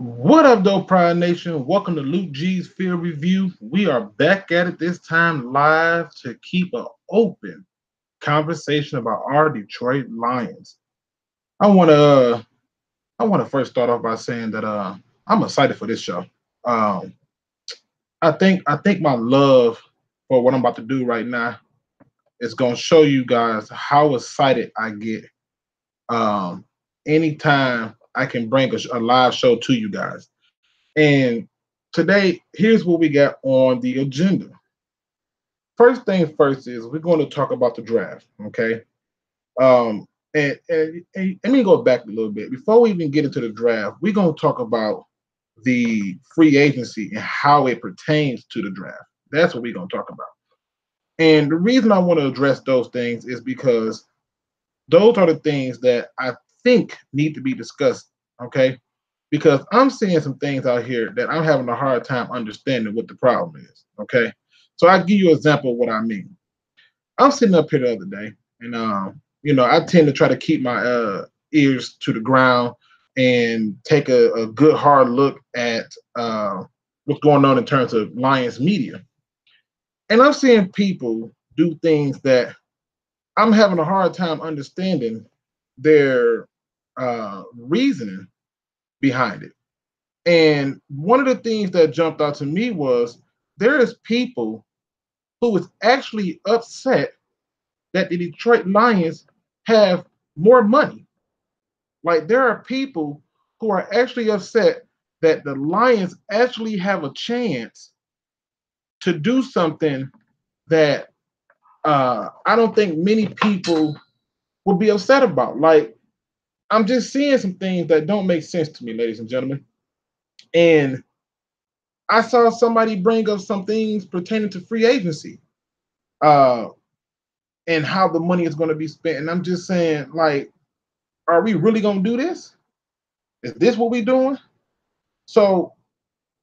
What up, though, Pride Nation? Welcome to Luke G's Field Review. We are back at it this time live to keep an open conversation about our Detroit Lions. I want to first start off by saying that I'm excited for this show. Um, I think my love for what I'm about to do right now is going to show you guys how excited I get um, anytime I can bring a live show to you guys. And today, here's what we got on the agenda. First thing first is we're going to talk about the draft, okay? And let me go back a little bit. Before we even get into the draft, we're going to talk about the free agency and how it pertains to the draft. That's what we're going to talk about. And the reason I want to address those things is because those are the things that I think need to be discussed, okay? Because I'm seeing some things out here that I'm having a hard time understanding what the problem is. Okay. So I'll give you an example of what I mean. I'm sitting up here the other day and I tend to try to keep my ears to the ground and take a good hard look at what's going on in terms of Lions media. And I'm seeing people do things that I'm having a hard time understanding their reasoning behind it. And one of the things that jumped out to me was there is people who is actually upset that the Detroit Lions have more money. Like there are people who are actually upset that the Lions actually have a chance to do something that I don't think many people would be upset about. Like I'm just seeing some things that don't make sense to me, ladies and gentlemen. And I saw somebody bring up some things pertaining to free agency uh, and how the money is going to be spent. And I'm just saying, like, are we really going to do this? Is this what we're doing? So,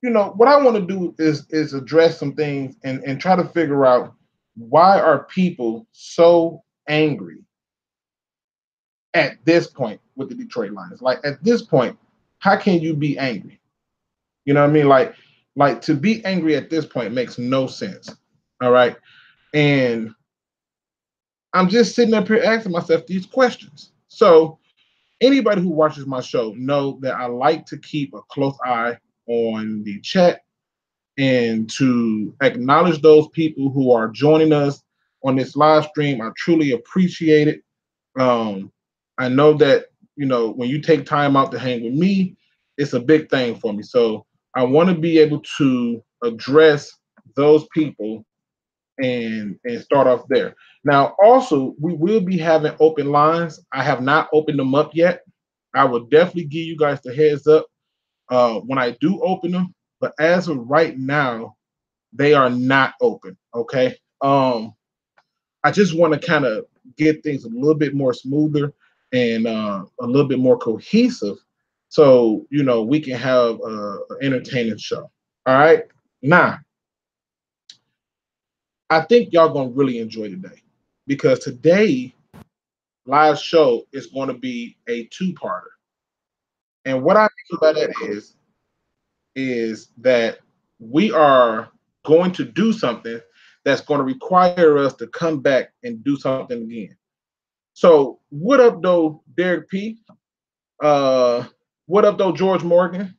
what I want to do is address some things and try to figure out why are people so angry at this point with the Detroit Lions? Like at this point, how can you be angry? You know what I mean? Like to be angry at this point makes no sense. All right. And I'm just sitting up here asking myself these questions. So anybody who watches my show know that I like to keep a close eye on the chat and to acknowledge those people who are joining us on this live stream. I truly appreciate it. Um, I know that when you take time out to hang with me, it's a big thing for me. So I want to be able to address those people and start off there. Now, also, we will be having open lines. I have not opened them up yet. I will definitely give you guys the heads up when I do open them. But as of right now, they are not open. Okay. I just want to kind of get things a little bit more smoother and a little bit more cohesive, so we can have an entertaining show. All right. Now, I think y'all gonna really enjoy today because today live show is going to be a two-parter. And what I mean by that is that we are going to do something that's going to require us to come back and do something again. So, what up, though, Derrick P? Uh, what up, though, George Morgan?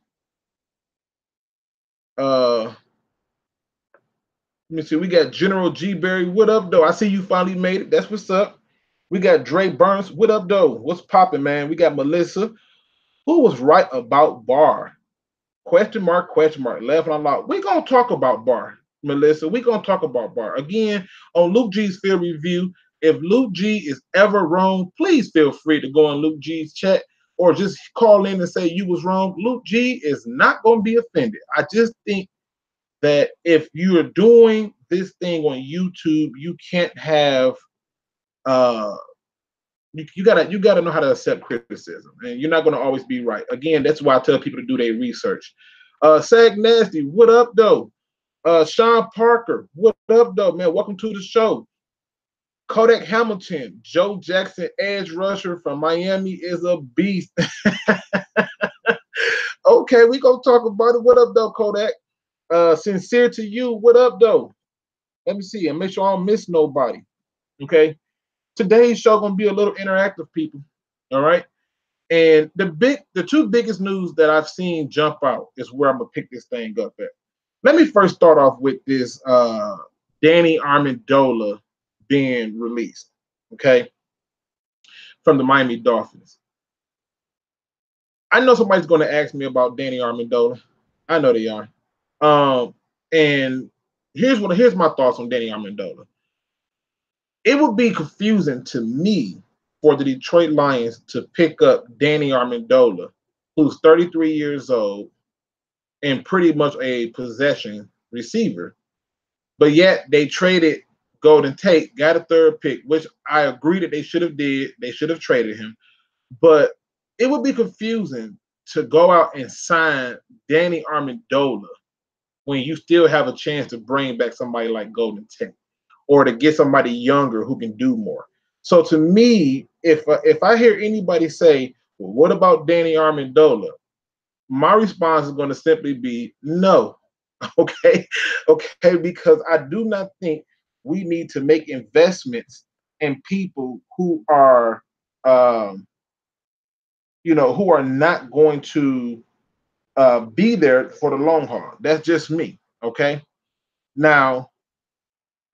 Let me see. We got General G. Berry. What up, though? I see you finally made it. That's what's up. We got Dre Burns. What up, though? What's popping, man? We got Melissa. Who was right about Barr? Question mark, question mark. Left and unlocked. We're going to talk about Barr, Melissa. We're going to talk about Barr. Again, on Luke G's Field Review. If Luke G is ever wrong, please feel free to go on Luke G's chat or just call in and say you was wrong. Luke G is not going to be offended. I just think that if you are doing this thing on YouTube, you can't have you gotta know how to accept criticism, and you're not gonna always be right. Again, that's why I tell people to do their research. Sag Nasty, what up though? Sean Parker, what up though, man? Welcome to the show. Kodak Hamilton, Joe Jackson, edge rusher from Miami is a beast. Okay, we gonna talk about it. What up, though, Kodak? Sincere to you. What up, though? Let me see and make sure I don't miss nobody. Okay. Today's show gonna be a little interactive, people. All right. And the two biggest news that I've seen jump out is where I'm gonna pick this thing up at. Let me first start off with this Danny Amendola being released, okay, from the Miami Dolphins. I know somebody's going to ask me about Danny Amendola. I know they are. And here's my thoughts on Danny Amendola. It would be confusing to me for the Detroit Lions to pick up Danny Amendola, who's 33 years old and pretty much a possession receiver, but yet they traded Golden Tate, got a third pick, which I agree that they should have did. They should have traded him, but it would be confusing to go out and sign Danny Amendola when you still have a chance to bring back somebody like Golden Tate or to get somebody younger who can do more. So to me, if I hear anybody say, well, what about Danny Amendola? My response is going to simply be no. Okay. Okay. Because I do not think we need to make investments in people who are, who are not going to be there for the long haul. That's just me. Okay. Now,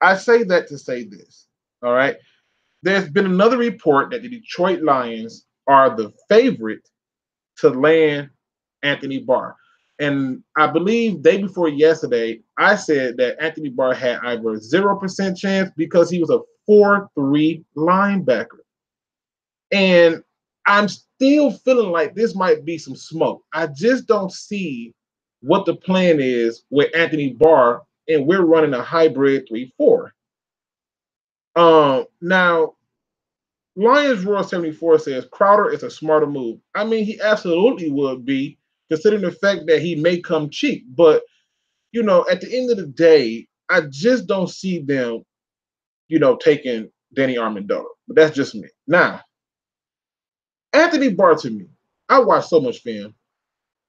I say that to say this. All right. There's been another report that the Detroit Lions are the favorite to land Anthony Barr. And I believe day before yesterday, I said that Anthony Barr had either a 0% chance because he was a 4-3 linebacker. And I'm still feeling like this might be some smoke. I just don't see what the plan is with Anthony Barr, and we're running a hybrid 3-4. Now, Lions Roar 74 says Crowder is a smarter move. I mean, he absolutely would be, considering the fact that he may come cheap. But, at the end of the day, I just don't see them, taking Danny Amendola. But that's just me. Now, Anthony Barr to me, I watch so much film,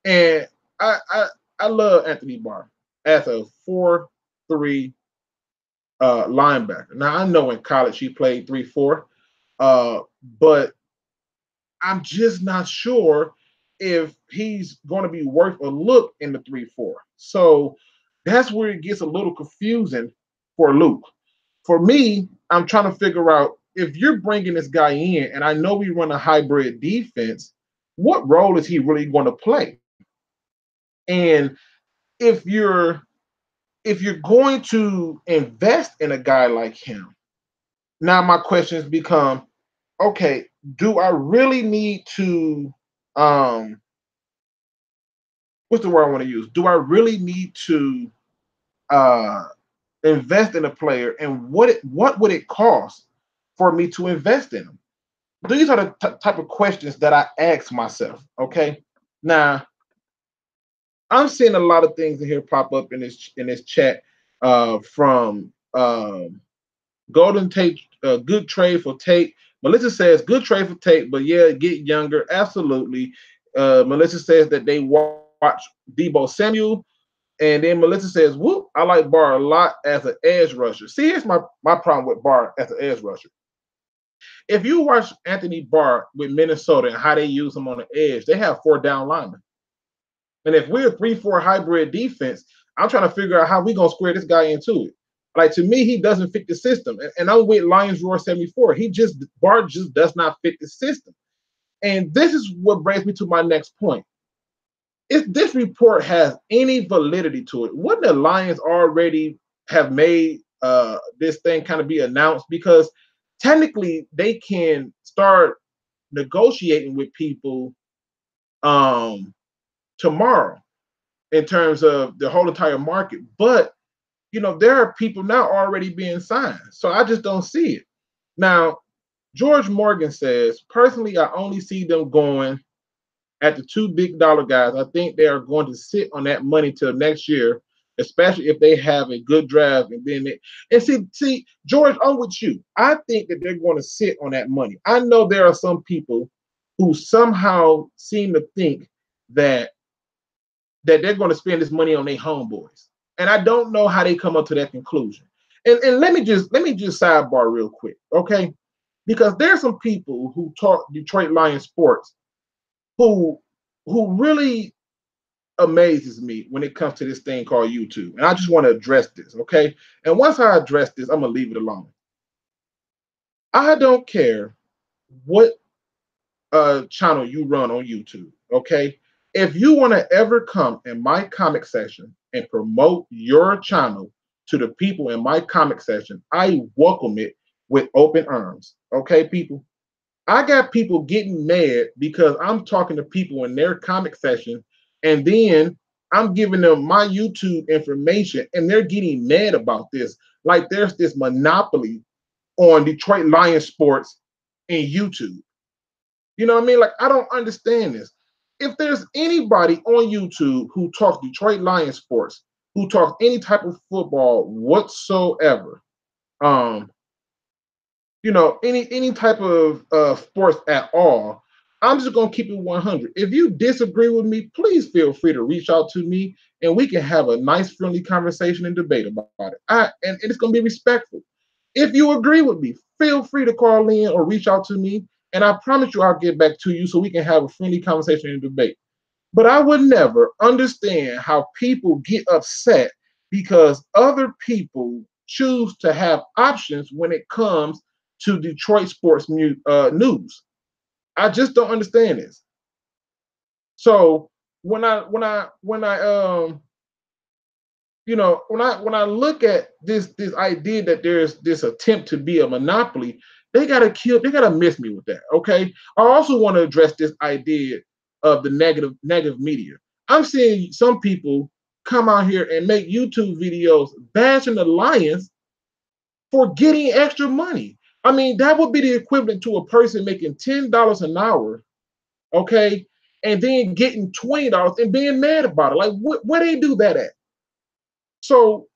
and I love Anthony Barr as a 4-3 linebacker. Now, I know in college he played 3-4, but I'm just not sure if he's going to be worth a look in the 3-4. So that's where it gets a little confusing for Luke. For me, I'm trying to figure out if you're bringing this guy in, and I know we run a hybrid defense, what role is he really going to play? And if you're going to invest in a guy like him, now my questions become, okay, do I really need to what's the word I want to use? Do I really need to invest in a player, and what would it cost for me to invest in them? These are the type of questions that I ask myself. Okay, now I'm seeing a lot of things in here pop up in this chat from Golden Tate, good trade for Tate. Melissa says good trade for Tate, but yeah, get younger. Absolutely. Melissa says that they watch Debo Samuel. And then Melissa says, whoop, I like Barr a lot as an edge rusher. See, here's my problem with Barr as an edge rusher. If you watch Anthony Barr with Minnesota and how they use him on the edge, they have 4 down linemen. And if we're a 3-4 hybrid defense, I'm trying to figure out how we're going to square this guy into it. Like, to me, he doesn't fit the system. And I'm with Lions Roar 74. Barr just does not fit the system. And this is what brings me to my next point. If this report has any validity to it, wouldn't the Lions already have made this thing kind of be announced? Because technically they can start negotiating with people tomorrow in terms of the whole entire market. But, there are people now already being signed. So I just don't see it. Now, George Morgan says, personally, I only see them going at the 2 big dollar guys. I think they are going to sit on that money till next year, especially if they have a good draft. And then see, George, I'm with you. I think that they're going to sit on that money. I know there are some people who somehow seem to think that that they're going to spend this money on their homeboys. And I don't know how they come up to that conclusion. And let me just sidebar real quick, okay? Because there's some people who talk Detroit Lions sports who really amazes me when it comes to this thing called YouTube. And I just want to address this, okay? And once I address this, I'm gonna leave it alone. I don't care what channel you run on YouTube, okay? If you want to ever come in my comic section and promote your channel to the people in my comic section, I welcome it with open arms, okay, people? I got people getting mad because I'm talking to people in their comic section and then I'm giving them my YouTube information and they're getting mad about this. Like there's this monopoly on Detroit Lions sports in YouTube. You know what I mean? Like, I don't understand this. If there's anybody on YouTube who talks Detroit Lions sports, who talks any type of football whatsoever, um, any type of sports at all, I'm just gonna keep it 100. If you disagree with me, please feel free to reach out to me, and we can have a nice, friendly conversation and debate about it. And it's gonna be respectful. If you agree with me, feel free to call in or reach out to me, and I promise you I'll get back to you so we can have a friendly conversation and debate. But I would never understand how people get upset because other people choose to have options when it comes to Detroit sports news. I just don't understand this. So when I look at this idea that there's this attempt to be a monopoly, they gotta miss me with that. Okay. I also want to address this idea of the negative media. I'm seeing some people come out here and make YouTube videos bashing the Lions for getting extra money. I mean, that would be the equivalent to a person making $10 an hour, okay, and then getting $20 and being mad about it. Like, where they do that at? So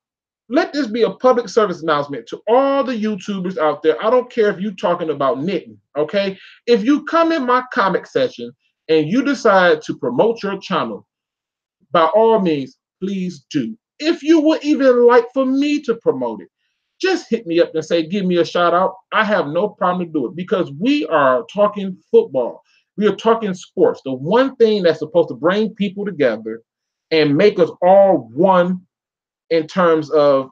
let this be a public service announcement to all the YouTubers out there. I don't care if you're talking about knitting, okay? If you come in my comic section and you decide to promote your channel, by all means, please do. If you would even like for me to promote it, just hit me up and say, give me a shout out. I have no problem to do it because we are talking football. We are talking sports. The one thing that's supposed to bring people together and make us all one in terms of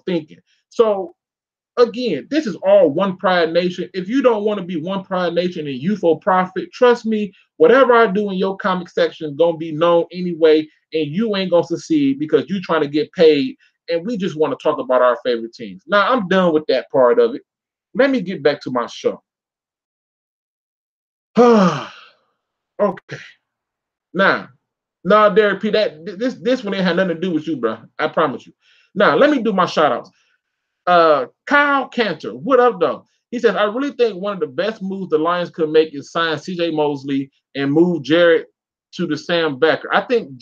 thinking. So again, this is all one Pride Nation. If you don't want to be one Pride Nation and you for profit, trust me, whatever I do in your comic section is gonna be known anyway, and you ain't gonna succeed because you trying to get paid, and we just want to talk about our favorite teams. Now I'm done with that part of it. Let me get back to my show. Okay. Now, Derrick P, this one ain't had nothing to do with you, bro. I promise you. Now, let me do my shout outs. Kyle Cantor, what up, though? He says, I really think one of the best moves the Lions could make is sign CJ Mosley and move Jared to the Sam Becker. I think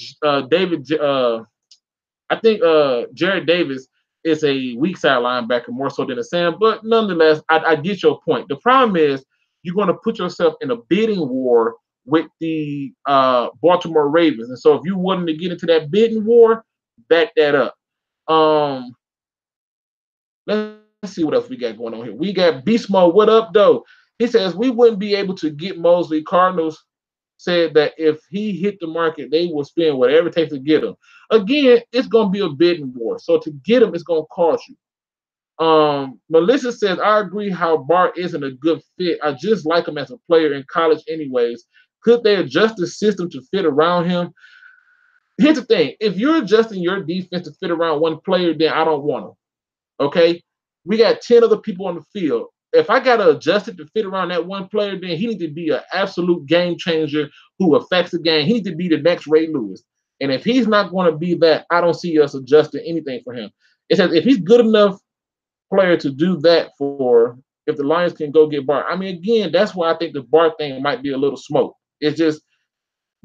Jared Davis is a weak side linebacker more so than a Sam, but nonetheless, I get your point. The problem is you're going to put yourself in a bidding war with the Baltimore Ravens. And so if you're willing to get into that bidding war, back that up. Let's see what else we got going on here. We got Beast Mode. What up, though? He says we wouldn't be able to get Mosley. Cardinals said that if he hit the market, they will spend whatever it takes to get him. Again, it's going to be a bidding war. So to get him, it's going to cost you. Melissa says, I agree how Bart isn't a good fit. I just like him as a player in college anyways. Could they adjust the system to fit around him? Here's the thing. If you're adjusting your defense to fit around one player, then I don't want him. Okay? We got 10 other people on the field. If I got to adjust it to fit around that one player, then he needs to be an absolute game changer who affects the game. He needs to be the next Ray Lewis. And if he's not going to be that, I don't see us adjusting anything for him. It says if he's good enough player to do that for, if the Lions can go get Bart. I mean, again, that's why I think the Bart thing might be a little smoke. It's just,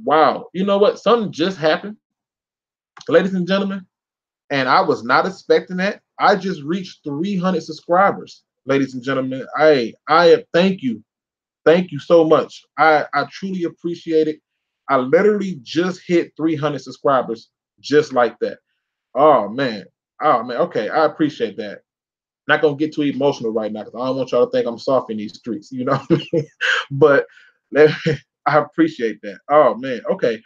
wow. You know what? Something just happened, ladies and gentlemen, and I was not expecting that. I just reached 300 subscribers, ladies and gentlemen. I thank you so much. I truly appreciate it. I literally just hit 300 subscribers just like that. Oh man. Oh man. Okay, I appreciate that. Not gonna get too emotional right now because I don't want y'all to think I'm soft in these streets, you know what I mean? But I appreciate that. Oh man, okay.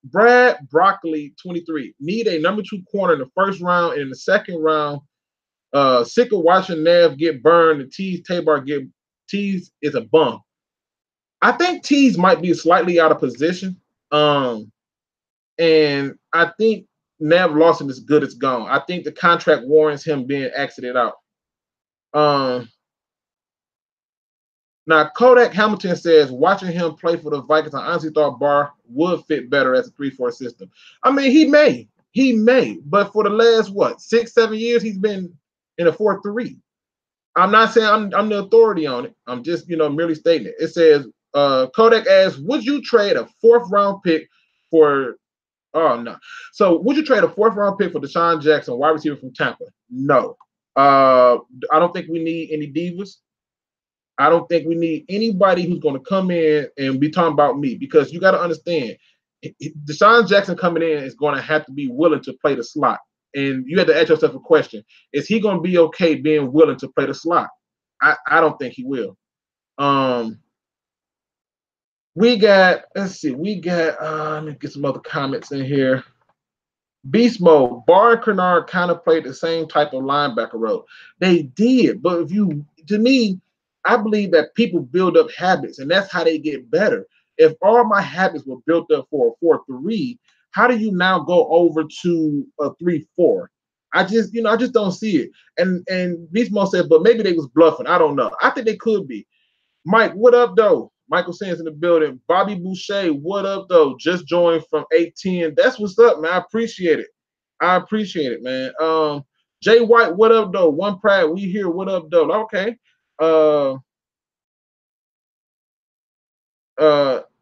Brad Broccoli 23 need a number 2 corner in the first round and in the second round. Sick of watching Nav get burned and Tease Tabar get Tease is a bum. I think Tease might be slightly out of position. And I think Nav Lawson is good as gone. I think the contract warrants him being exited out. Um, Now, Kodak Hamilton says, watching him play for the Vikings, I honestly thought Barr would fit better as a 3-4 system. I mean, he may, but for the last, what, 6-7 years, he's been in a 4-3. I'm not saying I'm the authority on it. I'm just, merely stating it. It says, Kodak asks, would you trade a 4th round pick for, oh, no. So, would you trade a 4th round pick for Deshaun Jackson, wide receiver from Tampa? No. I don't think we need any divas. I don't think we need anybody who's going to come in and be talking about me because you got to understand, Deshaun Jackson coming in is going to have to be willing to play the slot. And you have to ask yourself a question. Is he going to be okay being willing to play the slot? I don't think he will. Let's see, let me get some other comments in here. Beast Mode, Barr and Kennard kind of played the same type of linebacker role. They did, but to me, I believe that people build up habits, and that's how they get better. If all my habits were built up for a 4-3, how do you now go over to a 3-4? I just don't see it. And Beast Mode said, but maybe they was bluffing. I don't know. I think they could be. Mike, what up, though? Michael Sands in the building. Bobby Boucher, what up, though? Just joined from 810. That's what's up, man. I appreciate it, man. Jay White, what up, though? One Pride, we here. What up, though? Okay.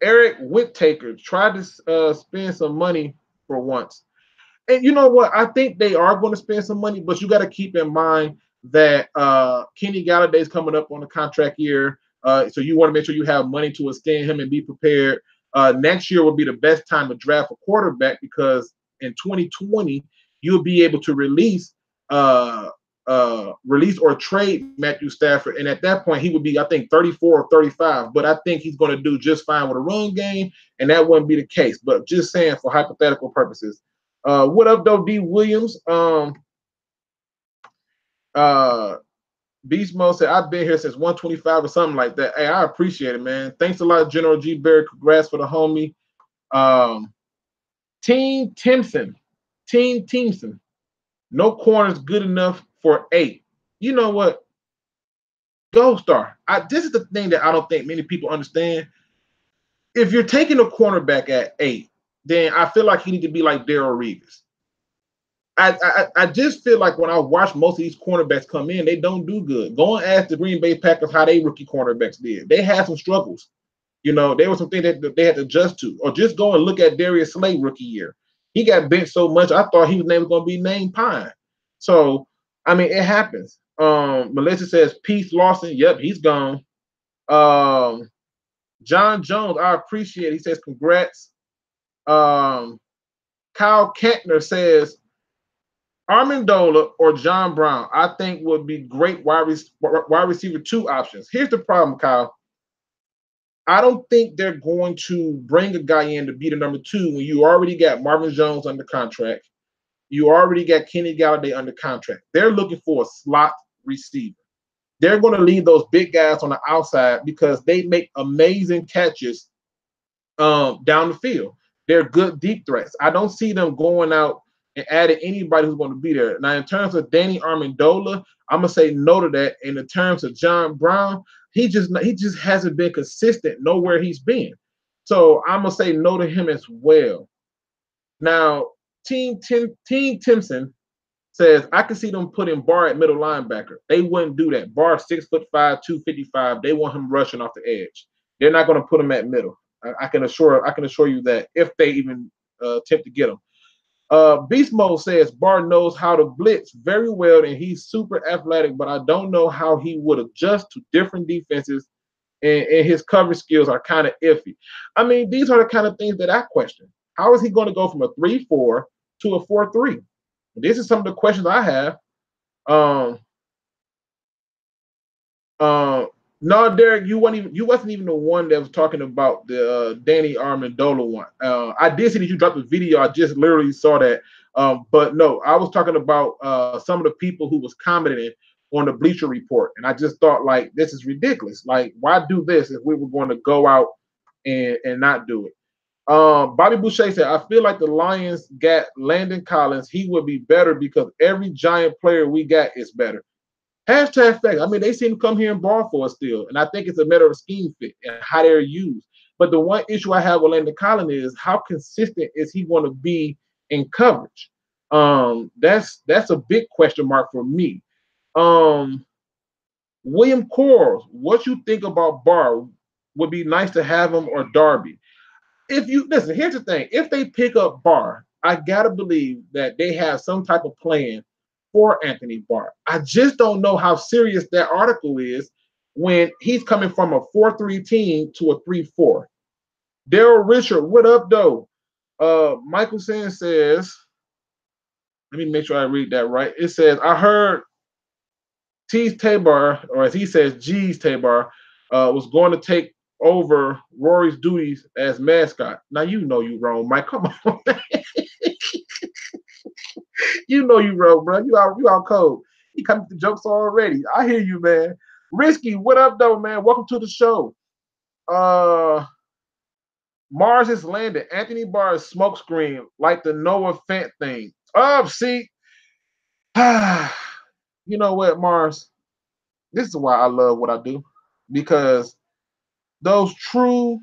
Eric Whittaker tried to spend some money for once. And you know what? I think they are going to spend some money, but you got to keep in mind that Kenny Galladay's coming up on the contract year. So you want to make sure you have money to extend him and be prepared. Next year will be the best time to draft a quarterback because in 2020 you'll be able to release or trade Matthew Stafford, and at that point he would be, I think, 34 or 35. But I think he's going to do just fine with a run game, and that wouldn't be the case. But just saying for hypothetical purposes. What up, though, D. Williams? Beast Mode said, I've been here since 125 or something like that. Hey, I appreciate it, man. Thanks a lot, General G. Berry. Congrats for the homie. Team Timpson. No corners good enough for 8. You know what? Gold Star. This is the thing that I don't think many people understand. If you're taking a cornerback at 8, then I feel like he need to be like Darrell Reeves. I just feel like when I watch most of these cornerbacks come in, they don't do good. Go and ask the Green Bay Packers how they rookie cornerbacks did. They had some struggles. There was some things that they had to adjust to. Or just go and look at Darius Slay rookie year. He got benched so much, I thought he was never going to be named Pine. So, I mean, it happens. Melissa says, Peace Lawson. Yep, he's gone. John Jones, I appreciate it. He says, congrats. Kyle Kentner says, Amendola or John Brown, I think would be great wide receiver 2 options. Here's the problem, Kyle. I don't think they're going to bring a guy in to be the number 2 when you already got Marvin Jones under contract. You already got Kenny Galladay under contract. They're looking for a slot receiver. They're going to leave those big guys on the outside because they make amazing catches down the field. They're good deep threats. I don't see them going out and adding anybody who's going to be there. Now, in terms of Danny Amendola, I'm gonna say no to that. And in terms of John Brown, he just hasn't been consistent nowhere he's been. So I'm gonna say no to him as well. Now, Team Timpson says I can see them putting Barr at middle linebacker. They wouldn't do that. Barr 6'5", 255. They want him rushing off the edge. They're not going to put him at middle. I can assure you that if they even attempt to get him. Beast Mode says Barr knows how to blitz very well and he's super athletic, but I don't know how he would adjust to different defenses and his coverage skills are kind of iffy. I mean, these are the kind of things that I question. How is he going to go from a 3-4 to a 4-3? This is some of the questions I have. Um, no, Derek, you wasn't even the one that was talking about the Danny Amendola one. I did see that you dropped the video. I just literally saw that. But no, I was talking about some of the people who was commenting on the Bleacher Report, and I just thought like this is ridiculous. Like, why do this if we were going to go out and not do it? Bobby Boucher said, I feel like the Lions got Landon Collins. He would be better because every giant player we got is better. Hashtag fact. I mean, they seem to come here and ball for us still. And I think it's a matter of scheme fit and how they're used. But the one issue I have with Landon Collins is how consistent is he going to be in coverage? That's a big question mark for me. William Quarles, what you think about Barr? Would be nice to have him or Darby. If you listen, here's the thing: if they pick up Barr, I gotta believe that they have some type of plan for Anthony Barr. I just don't know how serious that article is when he's coming from a 4-3 team to a 3-4. Daryl Richard, what up, though? Michael Sands says, let me make sure I read that right. It says, I heard T's Tabar, or as he says, G's Tabar, was going to take over Rory's duties as mascot. Now you know you wrong, Mike. Come on, you know you wrong, bro. You out cold. You coming with the jokes already. I hear you, man. Risky, what up, though, man? Welcome to the show. Mars has landed. Anthony Barr's smokescreen, like the Noah Fant thing. See, you know what, Mars? This is why I love what I do, because those true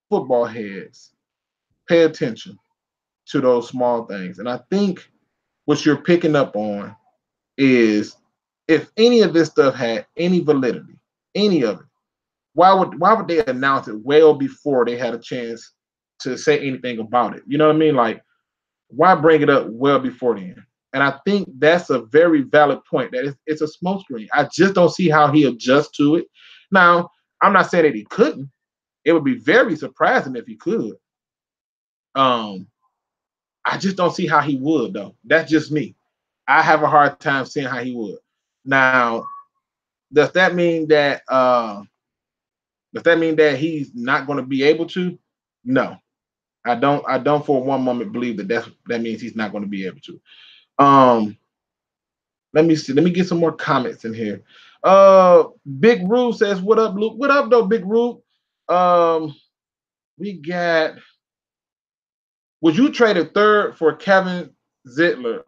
football heads pay attention to those small things. And I think what you're picking up on is if any of this stuff had any validity, any of it, why would they announce it well before they had a chance to say anything about it? You know what I mean? Like, why bring it up well before then? And I think that's a very valid point, that it's a smokescreen. I just don't see how he adjusts to it. Now, I'm not saying that he couldn't. It would be very surprising if he could. I just don't see how he would, though. That's just me. I have a hard time seeing how he would. Now, does that mean that he's not going to be able to? No, I don't. I don't for one moment believe that means he's not going to be able to. Let me see. Let me get some more comments in here. Big Rube says, "What up, Luke? What up, though, Big Rube?" We got. Would you trade a third for Kevin Zittler?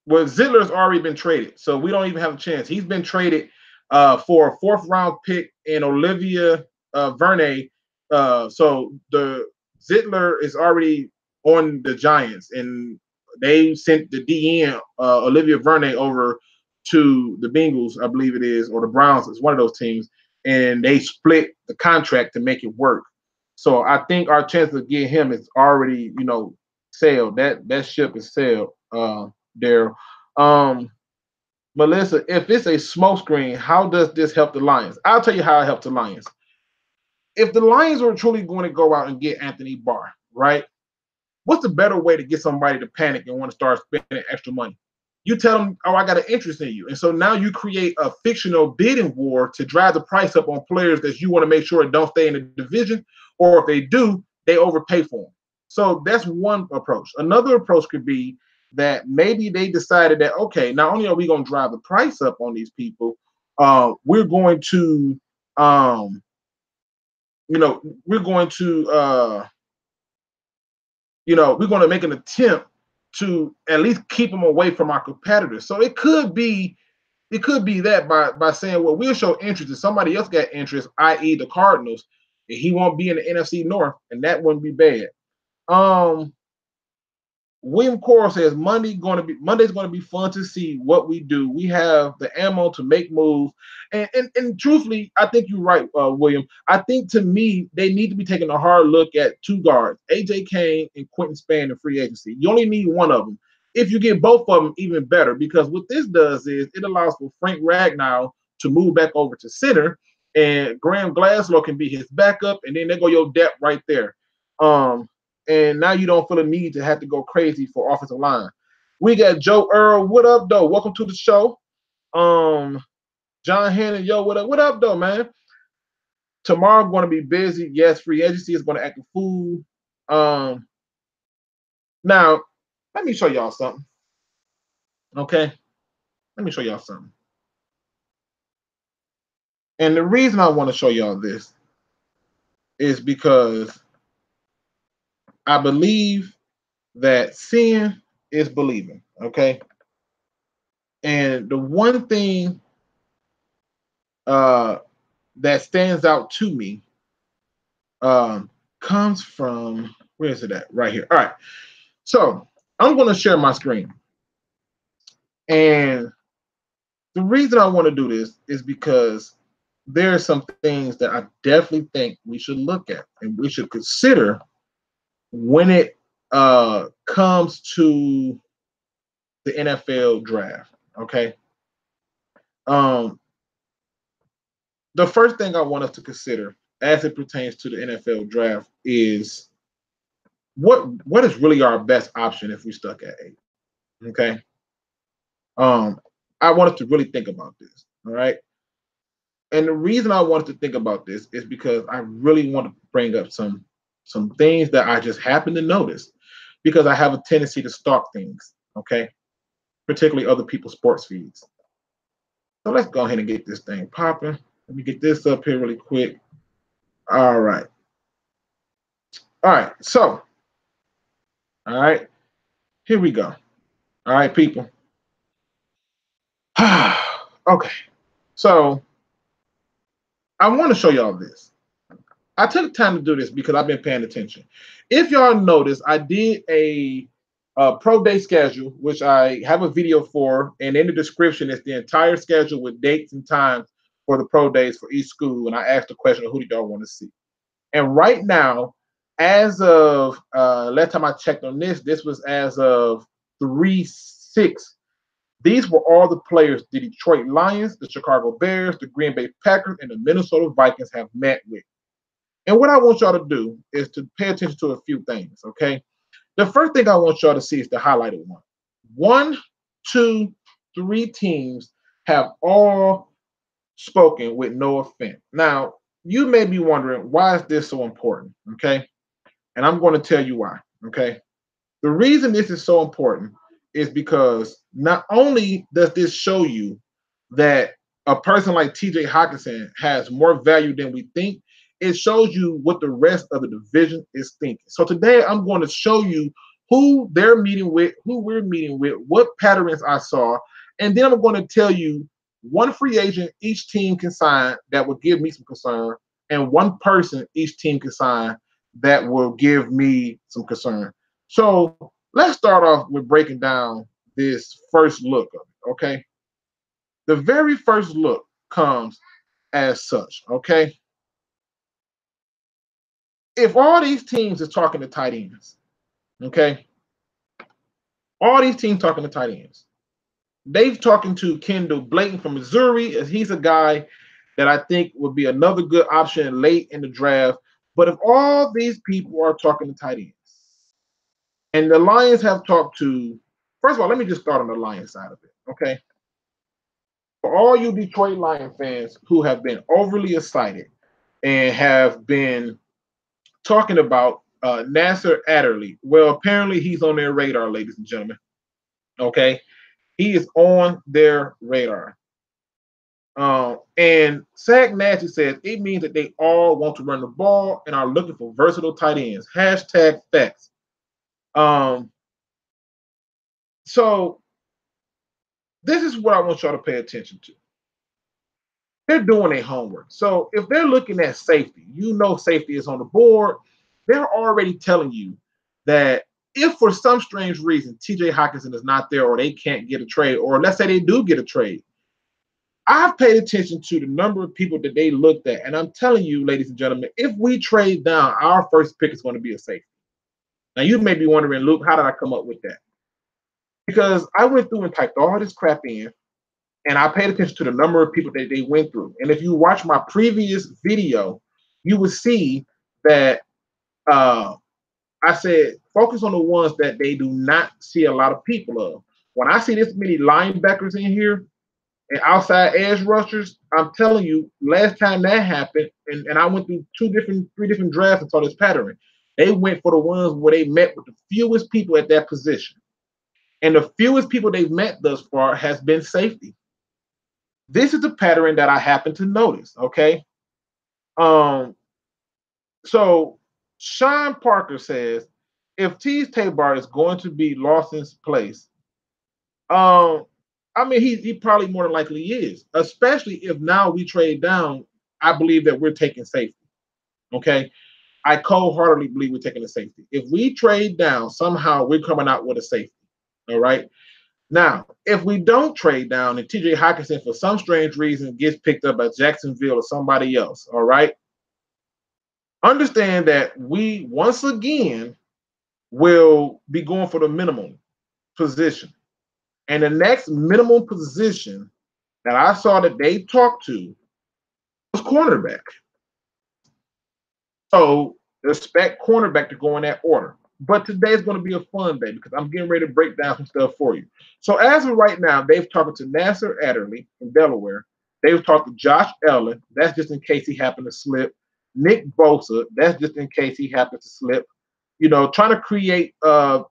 Well, Zittler's already been traded, so we don't even have a chance. He's been traded for a 4th-round pick in Olivia Verne. So the Zittler is already on the Giants, and they sent the DN Olivia Verne over to the Bengals, I believe it is, or the Browns. It's one of those teams, and they split the contract to make it work. So I think our chance to get him is already, sailed. That ship is sailed. Daryl. Melissa, if it's a smokescreen, how does this help the Lions? I'll tell you how it helps the Lions. If the Lions are truly going to go out and get Anthony Barr, right? What's the better way to get somebody to panic and want to start spending extra money? You tell them, oh, I got an interest in you. And so now you create a fictional bidding war to drive the price up on players that you want to make sure don't stay in the division, or if they do, they overpay for them. So that's one approach. Another approach could be that maybe they decided that, okay, not only are we going to drive the price up on these people, we're going to, we're going to make an attempt to at least keep them away from our competitors. So it could be that by saying, well, we'll show interest if somebody else got interest, i.e. the Cardinals, and he won't be in the NFC North, and that wouldn't be bad. William Coral says Monday's going to be fun to see what we do. We have the ammo to make moves, and truthfully, I think you're right, William. I think to me they need to be taking a hard look at 2 guards, AJ Kane and Quentin Spann in free agency. You only need one of them. If you get both of them, even better, because what this does is it allows for Frank Ragnow to move back over to center, and Graham Glasgow can be his backup, and then there go your depth right there. And now you don't feel a need to have to go crazy for offensive line. We got Joe Earl. What up, though? Welcome to the show. John Hannon, yo, what up? What up, though, man? Tomorrow I'm going to be busy. Yes, free agency is going to act a fool. Now, let me show y'all something. Okay? Let me show y'all something. And the reason I want to show y'all this is because I believe that seeing is believing. Okay? And the one thing that stands out to me comes from, where is it at? Right here. All right. So I'm going to share my screen. And the reason I want to do this is because there are some things that I definitely think we should look at and we should consider when it comes to the NFL draft. Okay. The first thing I want us to consider as it pertains to the NFL draft is what is really our best option if we stuck at 8. Okay. I want us to really think about this. All right. And the reason I wanted to think about this is because I really want to bring up some things that I just happen to notice because I have a tendency to stalk things, okay? Particularly other people's sports feeds. So let's go ahead and get this thing popping. Let me get this up here really quick. All right. All right. So, all right. Here we go. All right, people. Okay. So, I want to show y'all this. I took time to do this because I've been paying attention. If y'all notice, I did a pro day schedule, which I have a video for, and in the description is the entire schedule with dates and times for the pro days for each school. And I asked the question, who do y'all want to see? And right now, as of last time I checked on this was as of 3/6. These were all the players the Detroit Lions, the Chicago Bears, the Green Bay Packers, and the Minnesota Vikings have met with. And what I want y'all to do is to pay attention to a few things, okay? The first thing I want y'all to see is the highlighted one. 1, 2, 3 teams have all spoken with Noah Fant. Now, you may be wondering, why is this so important, okay? And I'm going to tell you why, okay? The reason this is so important is because not only does this show you that a person like TJ Hockenson has more value than we think, it shows you what the rest of the division is thinking. So today I'm going to show you who they're meeting with, who we're meeting with, what patterns I saw, and then I'm going to tell you one free agent each team can sign that will give me some concern, and one person each team can sign that will give me some concern. So let's start off with breaking down this first look of it, okay? The very first look comes as such, okay? If all these teams is talking to tight ends, okay? All these teams talking to tight ends. They've talking to Kendall Blayton from Missouri, as he's a guy that I think would be another good option late in the draft. But if all these people are talking to tight ends, and the Lions have talked to, first of all, let me just start on the Lions side of it, okay? For all you Detroit Lion fans who have been overly excited and have been talking about Nasser Adderley, well, apparently he's on their radar, ladies and gentlemen, okay? He is on their radar. And Zach Nasty says it means that they all want to run the ball and are looking for versatile tight ends. Hashtag facts. So this is what I want y'all to pay attention to. They're doing their homework. So if they're looking at safety, you know safety is on the board. They're already telling you that if for some strange reason TJ Hockenson is not there or they can't get a trade, or let's say they do get a trade, I've paid attention to the number of people that they looked at. And I'm telling you, ladies and gentlemen, if we trade down, our first pick is going to be a safety. Now, you may be wondering, Luke, how did I come up with that? Because I went through and typed all this crap in, And I paid attention to the number of people that they went through. And if you watch my previous video, you will see that I said focus on the ones that they do not see a lot of people of. When I see this many linebackers in here and outside edge rushers, I'm telling you, last time that happened, and I went through three different drafts and saw this pattern. They went for the ones where they met with the fewest people at that position. And the fewest people they've met thus far has been safety. This is the pattern that I happen to notice. Okay. Um, so Sean Parker says if Tease Tabor is going to be Lawson's place, um, I mean he probably more than likely is, especially if now we trade down. I believe that we're taking safety. Okay. I cold-heartedly believe we're taking a safety. If we trade down, somehow we're coming out with a safety. All right. Now, if we don't trade down and TJ Hockenson, for some strange reason, gets picked up by Jacksonville or somebody else, all right, understand that we once again will be going for the minimum position. And the next minimum position that I saw that they talked to was cornerback. So expect cornerback to go in that order. But today is going to be a fun day because I'm getting ready to break down some stuff for you. So as of right now, they've talked to Nasser Adderley from Delaware. They've talked to Josh Allen. That's just in case he happened to slip. Nick Bosa. That's just in case he happened to slip. You know, trying to create buzz.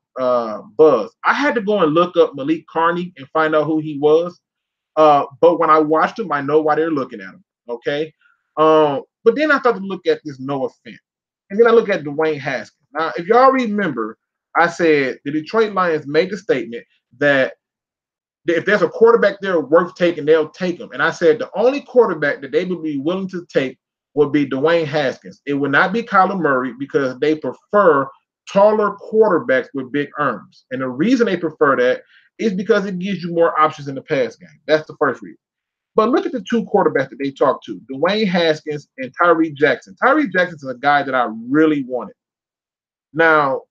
I had to go and look up Malik Carney and find out who he was. But when I watched him, I know why they're looking at him. Okay. But then I started to look at this Noah Fant. And then I look at Dwayne Haskins. Now, if y'all remember, I said the Detroit Lions made the statement that if there's a quarterback there worth taking, they'll take him. And I said the only quarterback that they would be willing to take would be Dwayne Haskins. It would not be Kyler Murray because they prefer taller quarterbacks with big arms. And the reason they prefer that is because it gives you more options in the pass game. That's the first reason. But look at the two quarterbacks that they talked to, Dwayne Haskins and Tyree Jackson. Tyree Jackson is a guy that I really wanted. Now,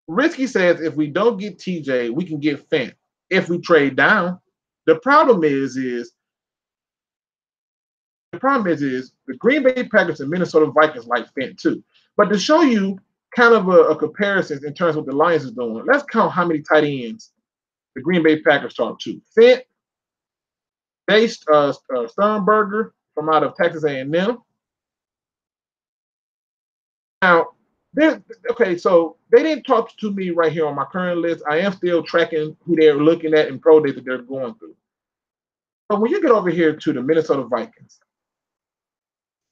Risky says if we don't get TJ, we can get Fant. If we trade down, the problem is the Green Bay Packers and Minnesota Vikings like Fant too. But to show you kind of a comparison in terms of what the Lions is doing, let's count how many tight ends the Green Bay Packers talked to. Fant, Sternberger from out of Texas A&M. Now, okay, so they didn't talk to me right here on my current list. I am still tracking who they're looking at and pro days that they're going through. But when you get over here to the Minnesota Vikings,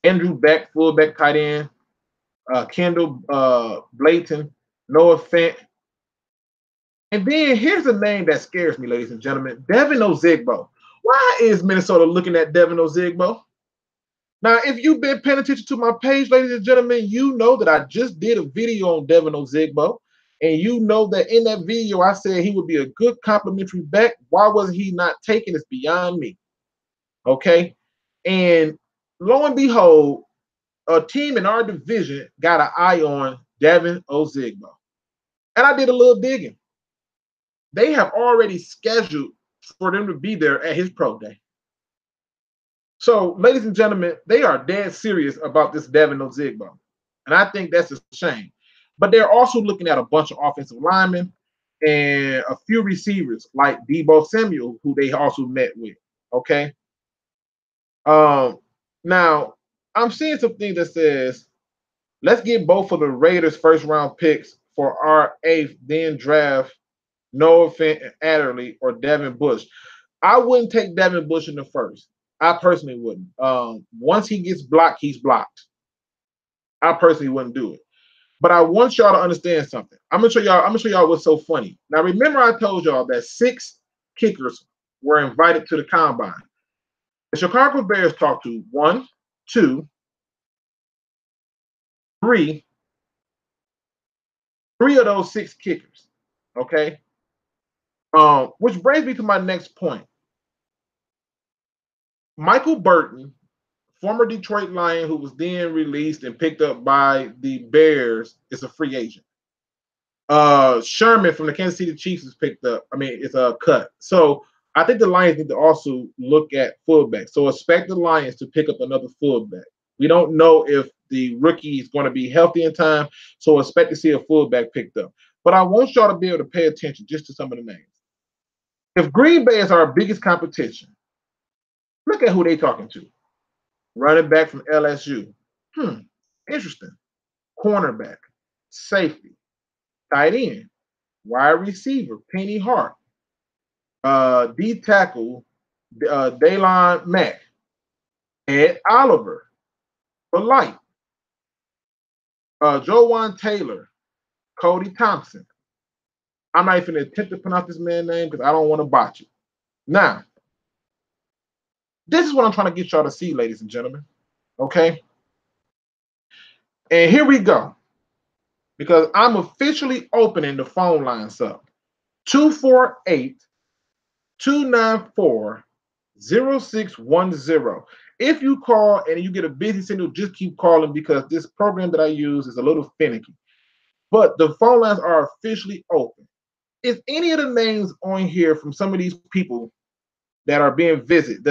Andrew Beck, fullback tight end, Kendall Blayton, Noah Fant. And then here's a name that scares me, ladies and gentlemen, Devin Ozigbo. Why is Minnesota looking at Devin Ozigbo? Now, if you've been paying attention to my page, ladies and gentlemen, you know that I just did a video on Devin Ozigbo. And you know that in that video, I said he would be a good complimentary back. Why wasn't he not taken? It's beyond me. Okay? And lo and behold, a team in our division got an eye on Devin Ozigbo. And I did a little digging. They have already scheduled for them to be there at his pro day. So, ladies and gentlemen, they are dead serious about this Devin Ozigbo. And I think that's a shame. But they're also looking at a bunch of offensive linemen and a few receivers like Deebo Samuel, who they also met with. Okay. Now, I'm seeing something that says, let's get both of the Raiders' first-round picks for our 8th, then draft Noah Fant and Adderley or Devin Bush. I wouldn't take Devin Bush in the first. I personally wouldn't. Once he gets blocked, he's blocked. I personally wouldn't do it. But I want y'all to understand something. I'm gonna show y'all what's so funny. Now, remember I told y'all that 6 kickers were invited to the combine. The Chicago Bears talked to 1, 2, 3 of those 6 kickers. Okay. Which brings me to my next point. Michael Burton, former Detroit Lion, who was then released and picked up by the Bears, is a free agent. Sherman from the Kansas City Chiefs is picked up. I mean, it's a cut. So I think the Lions need to also look at fullback. So expect the Lions to pick up another fullback. We don't know if the rookie is going to be healthy in time, so expect to see a fullback picked up. But I want y'all to be able to pay attention just to some of the names. If Green Bay is our biggest competition, look at who they talking to. Running back from LSU. Interesting. Cornerback, safety, tight end, wide receiver, Penny Hart, D tackle, Daylon Mack, Ed Oliver, for light, Joanne Taylor, Cody Thompson. I'm not even going to attempt to pronounce this man's name because I don't want to botch it. Now, this is what I'm trying to get y'all to see, ladies and gentlemen. Okay? And here we go. Because I'm officially opening the phone lines up. 248-294-0610. If you call and you get a busy signal, just keep calling because this program that I use is a little finicky. But the phone lines are officially open. Is any of the names on here from some of these people that are being visited,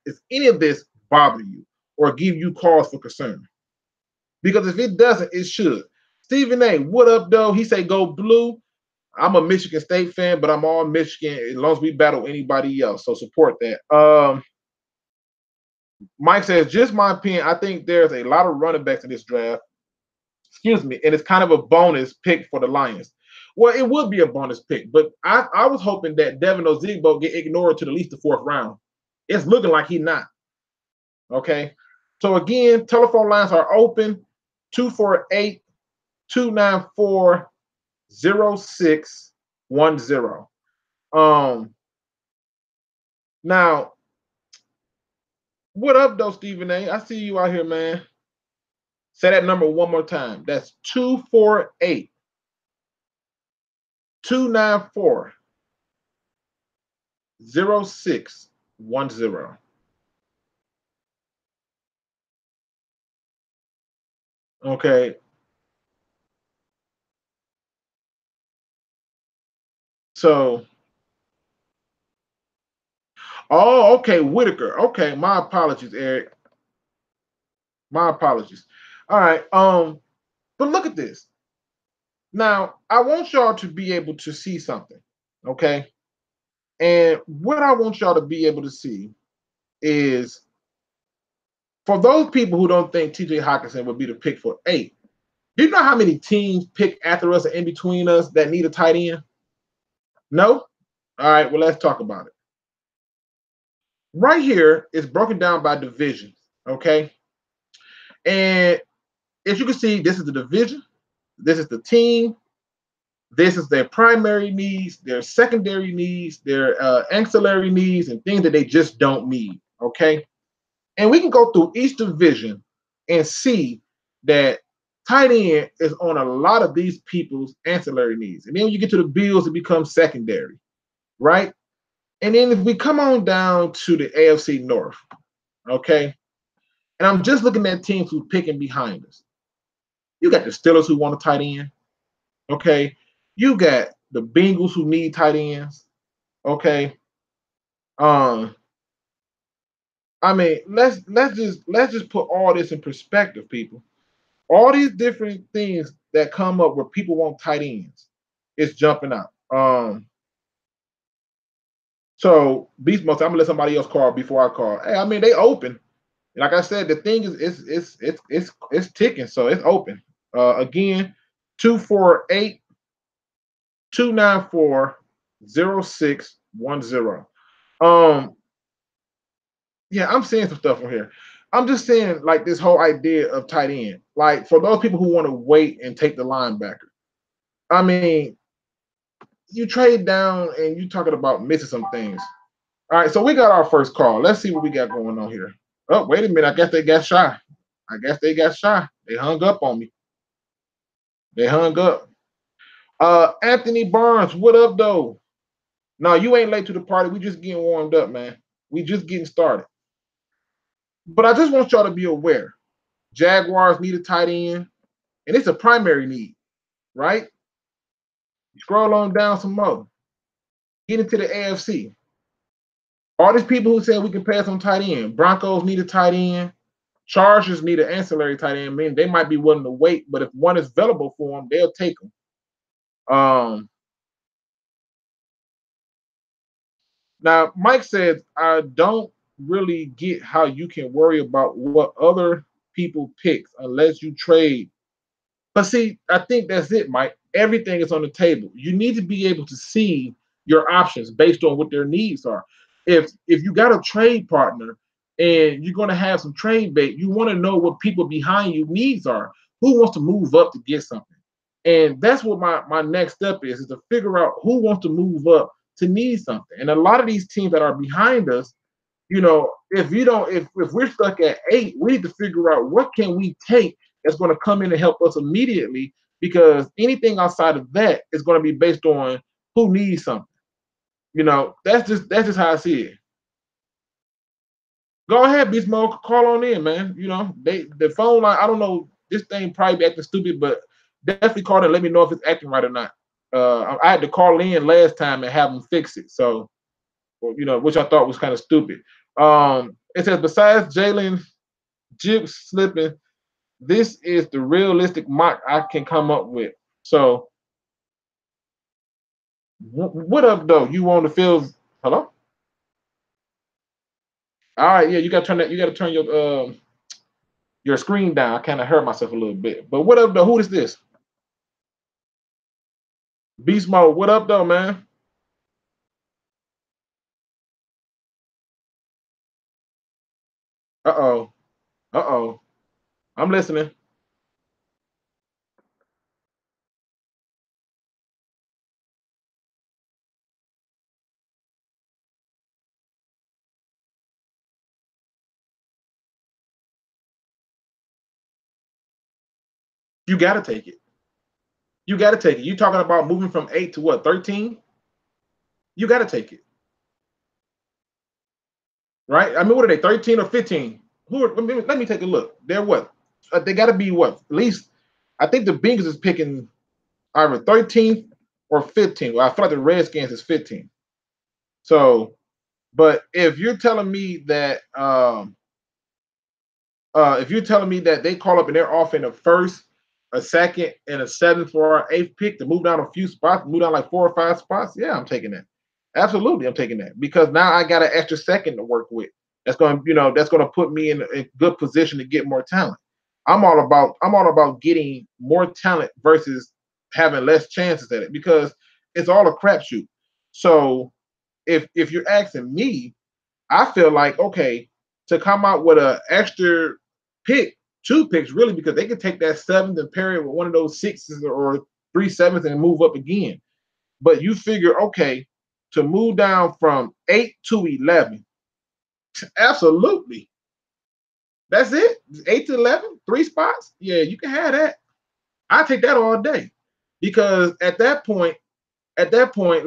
is any of this bother you or give you cause for concern? Because if it doesn't, it should. Stephen A, what up, though? He say go blue. I'm a Michigan State fan, but I'm all Michigan as long as we battle anybody else. So support that. Mike says, just my opinion, I think there's a lot of running backs in this draft. Excuse me, and it's kind of a bonus pick for the Lions. Well, it would be a bonus pick, but I was hoping that Devin Ozigbo get ignored to at least the fourth round. It's looking like he's not. Okay. So again, telephone lines are open. 248-294-0610. Now, what up, though, Stephen A? I see you out here, man. Say that number one more time. That's 248-294-0610. Okay. So, oh, okay, Whitaker. Okay, my apologies, Eric. My apologies. All right. But look at this. Now, I want y'all to be able to see something. Okay. And what I want y'all to be able to see is for those people who don't think TJ Hockenson would be the pick for 8, do you know how many teams pick after us or in between us that need a tight end? No? All right, well, let's talk about it. Right here is broken down by divisions, okay? And as you can see, this is the division, this is the team, this is their primary needs, their secondary needs, their ancillary needs, and things that they just don't need, okay? And we can go through each division and see that tight end is on a lot of these people's ancillary needs. And then when you get to the Bills, it becomes secondary, right? And then if we come on down to the AFC North, okay? And I'm just looking at teams who's picking behind us. You got the Steelers who want a tight end, okay? You got the Bengals who need tight ends, okay? I mean, let's just put all this in perspective, people. All these different things that come up where people want tight ends, it's jumping out. So Beast Mode, I'm gonna let somebody else call before I call. Hey, I mean they open. Like I said, the thing is it's ticking, so it's open. Again, 248-294-0610. Yeah, I'm seeing some stuff from here. I'm just saying, like this whole idea of tight end. Like for those people who want to wait and take the linebacker. I mean, you trade down and you talking about missing some things. All right, so we got our first call. Let's see what we got going on here. Oh, wait a minute. I guess they got shy. They hung up on me. They hung up. Anthony Barnes, what up, though? No, you ain't late to the party. We just getting warmed up, man. We just getting started. But I just want y'all to be aware. Jaguars need a tight end, and it's a primary need, right? Scroll on down some more. Get into the AFC. All these people who said we can pass on tight end. Broncos need a tight end. Chargers need an ancillary tight end. I mean, they might be willing to wait, but if one is available for them, they'll take them. Now, Mike says, I don't really get how you can worry about what other people pick unless you trade. But see, I think that's it, Mike. Everything is on the table. You need to be able to see your options based on what their needs are. If you got a trade partner and you're going to have some trade bait, you want to know what people behind you needs are. Who wants to move up to get something? And that's what my next step is to figure out who wants to move up to need something. And a lot of these teams that are behind us, if we're stuck at 8, we need to figure out what can we take that's going to come in and help us immediately, because anything outside of that is going to be based on who needs something. That's just how I see it. Go ahead, Beast Mode, call on in, man. The phone line, I don't know, this thing probably be acting stupid, but definitely call and let me know if it's acting right or not. I had to call in last time and have them fix it. So, which I thought was kind of stupid. It says, besides Jalen Jibs slipping, this is the realistic mock I can come up with. So, what up, though? You on the field? Hello? All right, yeah, you got to turn that. You got to turn your screen down. I kind of hurt myself a little bit. But what up, though? Who is this? Beast Mode. What up, though, man? Uh-oh. Uh-oh. I'm listening. You got to take it. You got to take it. You talking about moving from 8 to what, 13? You got to take it. Right? I mean, what are they, 13 or 15? Let me take a look. They're what? They got to be what? At least, I think the Bengals is picking either 13th or 15th. Well, I feel like the Redskins is 15. So, but if you're telling me that they call up and they're off in a first, a second, and a seventh for our 8th pick to move down a few spots, move down like 4 or 5 spots, yeah, I'm taking that. Absolutely, I'm taking that, because now I got an extra second to work with. That's going to put me in a good position to get more talent. I'm all about getting more talent versus having less chances at it, because it's all a crapshoot. So if you're asking me, I feel like, okay, to come out with an extra pick, 2 picks really, because they could take that 7th and pair it with one of those 6s or 3 7s and move up again. But you figure, okay, to move down from 8 to 11, absolutely. That's it. 8 to 11, 3 spots. Yeah, you can have that. I take that all day, because at that point,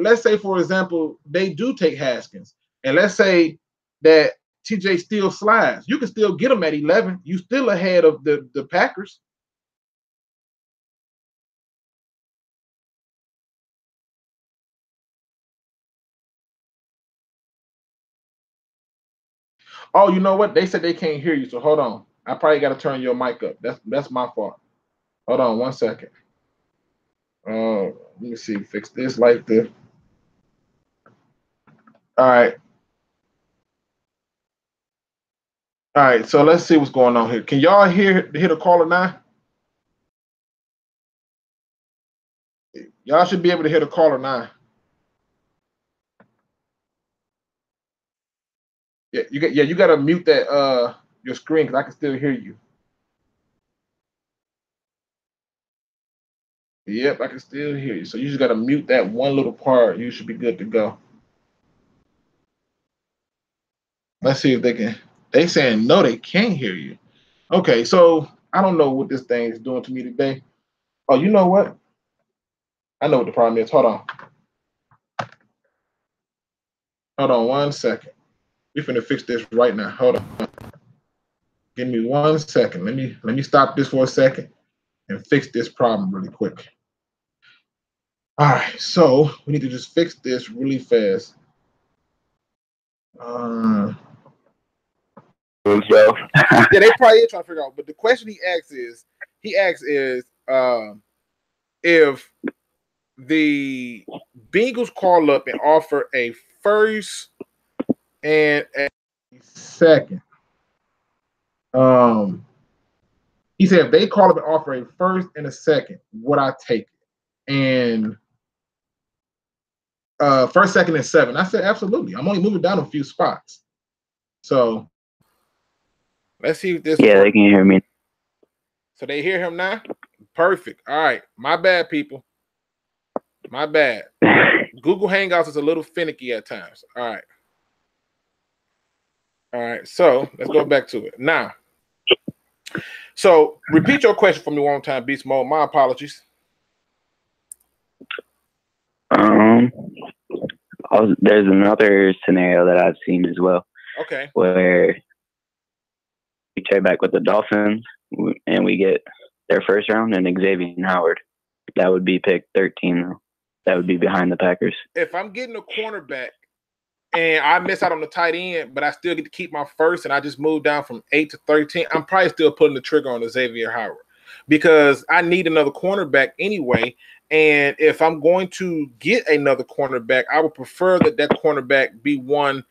let's say, for example, they do take Haskins, and let's say that TJ still slides. You can still get them at 11. You still ahead of the Packers. Oh, you know what? They said they can't hear you, so hold on. I probably got to turn your mic up. That's my fault. Hold on 1 second. Let me see. Fix this like the. All right. All right. So let's see what's going on here. Can y'all hear the caller now? Y'all should be able to hear the caller now. You got to mute that your screen, because I can still hear you. Yep, I can still hear you. So you just got to mute that one little part. You should be good to go. Let's see if they can. They saying no, they can't hear you. Okay, so I don't know what this thing is doing to me today. Oh, you know what? I know what the problem is. Hold on. Hold on 1 second. We're finna fix this right now. Hold on. Give me 1 second. Let me stop this for a second and fix this problem really quick. All right, so we need to just fix this really fast. Uh, So, yeah, they probably is trying to figure out. But the question he asks is, if the Bengals call up and offer a first and a second. Um, he said if they call up and offer a first and a second, would I take it? And first, second, and seven. I said absolutely. I'm only moving down a few spots. So let's see if this yeah, they works. can hear me. So they hear him now? Perfect. All right. My bad, people. My bad. Google Hangouts is a little finicky at times. All right. All right. So let's go back to it. Now, so repeat your question for me one time, Beast Mode. My apologies. Um, there's another scenario that I've seen as well, Okay. where we trade back with the Dolphins and we get their first round and Xavier Howard. That would be pick 13, though. That would be behind the Packers. If I'm getting a cornerback and I miss out on the tight end, but I still get to keep my first and I just move down from 8 to 13, I'm probably still putting the trigger on the Xavier Howard because I need another cornerback anyway. And if I'm going to get another cornerback, I would prefer that that cornerback be one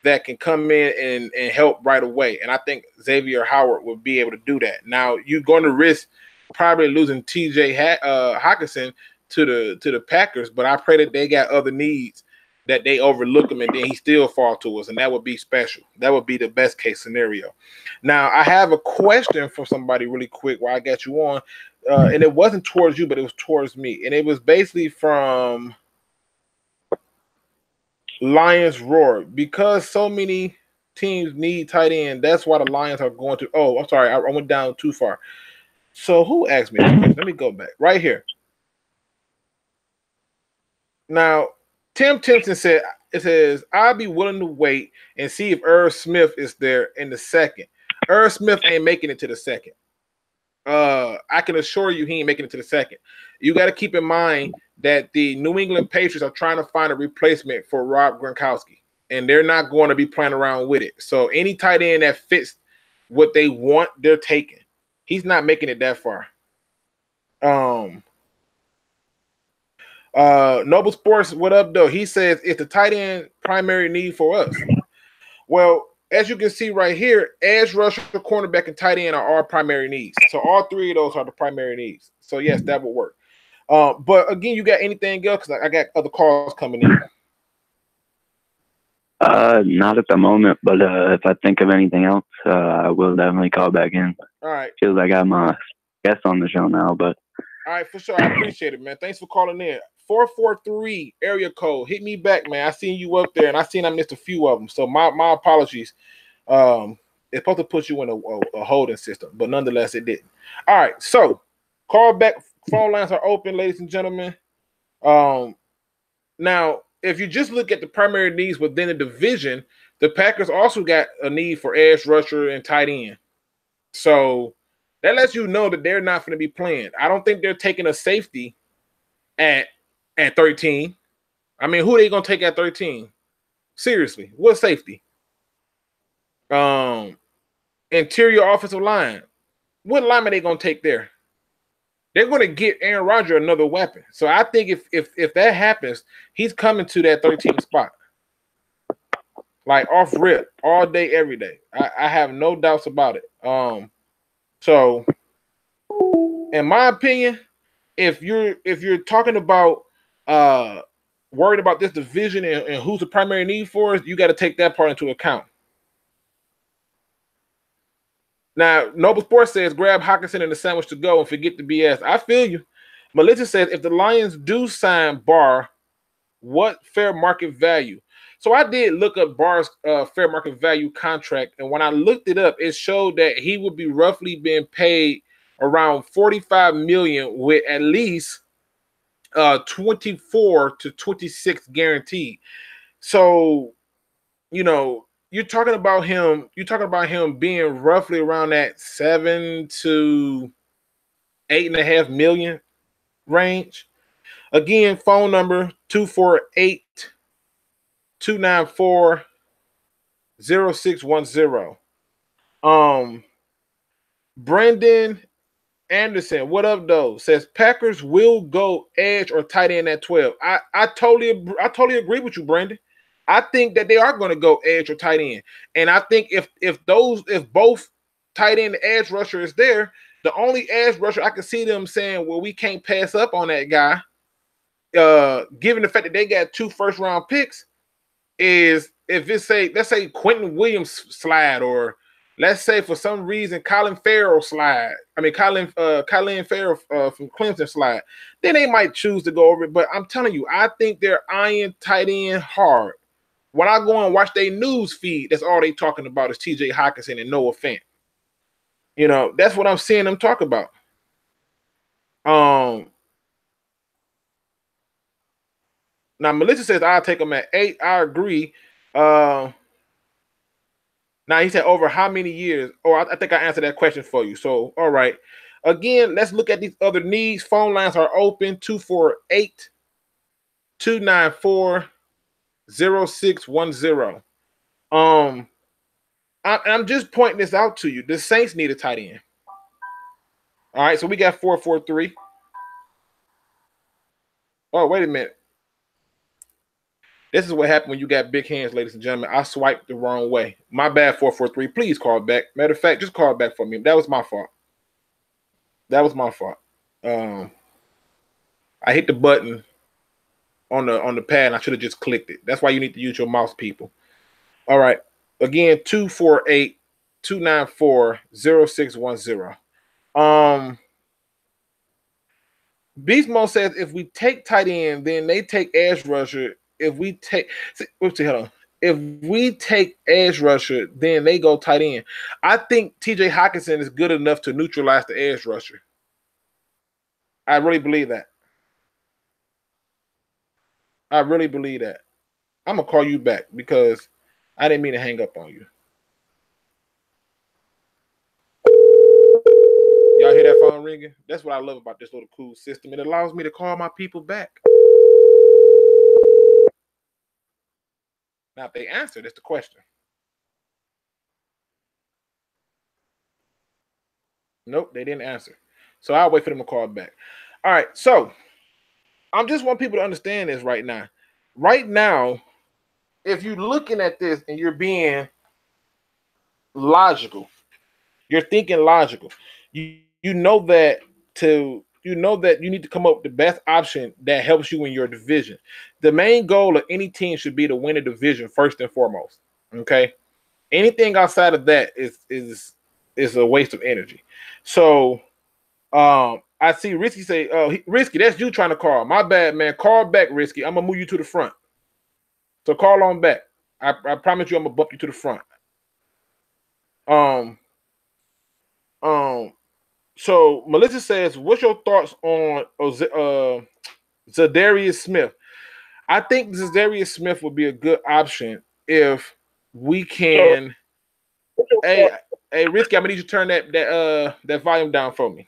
that can come in and help right away. And I think Xavier Howard would be able to do that. Now, you're going to risk probably losing TJ Hockenson to the Packers, but I pray that they got other needs that they overlook him and then he still fall to us, and that would be special. That would be the best case scenario. Now, I have a question for somebody really quick while I got you on, and it wasn't towards you, but it was towards me, and it was basically from Lions Roar. Because so many teams need tight end, that's why the Lions are going to. Oh, I'm sorry, I went down too far. So who asked me this question? Let me go back right here. Now, Tim Timpson said, it says, I'll be willing to wait and see if Irv Smith is there in the second. Irv Smith ain't making it to the second. I can assure you he ain't making it to the second. You got to keep in mind that the New England Patriots are trying to find a replacement for Rob Gronkowski, and they're not going to be playing around with it. So any tight end that fits what they want, they're taking. He's not making it that far. Noble Sports, what up though? He says it's the tight end primary need for us. Well, as you can see right here, edge rusher, cornerback, and tight end are all primary needs. So all three of those are the primary needs. So yes, that would work. But again, you got anything else? Because I got other calls coming in. Not at the moment, but if I think of anything else, I will definitely call back in. All right. Feels like I got my guest on the show now, but all right, for sure. I appreciate it, man. Thanks for calling in. 443 area code. Hit me back, man. I seen you up there, and I seen I missed a few of them. So my apologies. It's supposed to put you in a holding system, but nonetheless, it didn't. All right, so call back. Phone lines are open, ladies and gentlemen. Now, if you just look at the primary needs within the division, the Packers also got a need for edge rusher and tight end. So that lets you know that they're not going to be playing. I don't think they're taking a safety at 13. I mean, who are they going to take at 13? Seriously, what safety? Interior offensive line. What lineman are they going to take there? They're going to get Aaron Rodgers another weapon. So I think if that happens, he's coming to that 13th spot. Like off rip, all day, every day. I have no doubts about it. So in my opinion, if you're talking about worried about this division and who's the primary need for us, you got to take that part into account. Now, Noble Sports says grab Hockenson and the sandwich to go and forget the BS. I feel you. Melissa says if the Lions do sign Barr, what fair market value? So I did look up Barr's fair market value contract, and when I looked it up, it showed that he would be roughly being paid around $45 million with at least 24 to 26 guaranteed. So, you know, you're talking about him being roughly around that 7 to 8.5 million range. Again, phone number 248-294-8255. 0610. Brendan Anderson, what up though? Says Packers will go edge or tight end at 12. I totally agree with you, Brendan. I think that they are going to go edge or tight end. And I think if both tight end and edge rusher is there, the only edge rusher I can see them saying, well, we can't pass up on that guy, given the fact that they got 2 first-round picks, is if it's let's say Quentin Williams slide, or let's say for some reason Colin Farrell slide. I mean Colin Farrell from Clemson slide. Then they might choose to go over it. But I'm telling you, I think they're eyeing tight end hard. When I go and watch their news feed, that's all they talking about is T.J. Hockenson and Noah Fant. You know, that's what I'm seeing them talk about. Now Melissa says I'll take them at 8. I agree. Now he said over how many years? Oh, I think I answered that question for you. So all right. Again, let's look at these other needs. Phone lines are open: 248-294-0610. I'm just pointing this out to you. The Saints need a tight end. All right, so we got 443. Oh, wait a minute. This is what happened when you got big hands, ladies and gentlemen. I swiped the wrong way. My bad, 443. Please call back. Matter of fact, just call back for me. That was my fault. I hit the button on the pad, and I should have just clicked it. That's why you need to use your mouse, people. All right. Again, 248-294-0610. Beast Mode says if we take tight end, then they take edge rusher. If we take edge rusher, then they go tight end. I think T.J. Hockenson is good enough to neutralize the edge rusher. I really believe that. I'm gonna call you back because I didn't mean to hang up on you. Y'all hear that phone ringing? That's what I love about this little cool system. It allows me to call my people back. Now, if they answer, that's the question. Nope, they didn't answer. So I'll wait for them to call back. All right, so I just want people to understand this right now. Right now, if you're looking at this and you're being logical, you're thinking logical, you know that you need to come up with the best option that helps you in your division. The main goal of any team should be to win a division first and foremost. Okay, anything outside of that is a waste of energy. So, I see Risky say, Risky, that's you trying to call. My bad, man. Call back, Risky. I'm gonna move you to the front. So call on back. I promise you, I'm gonna bump you to the front. So Melissa says, what's your thoughts on Zadarius Smith? I think Zadarius Smith would be a good option if we can. Hey, Risky, I'm gonna need you to turn that volume down for me.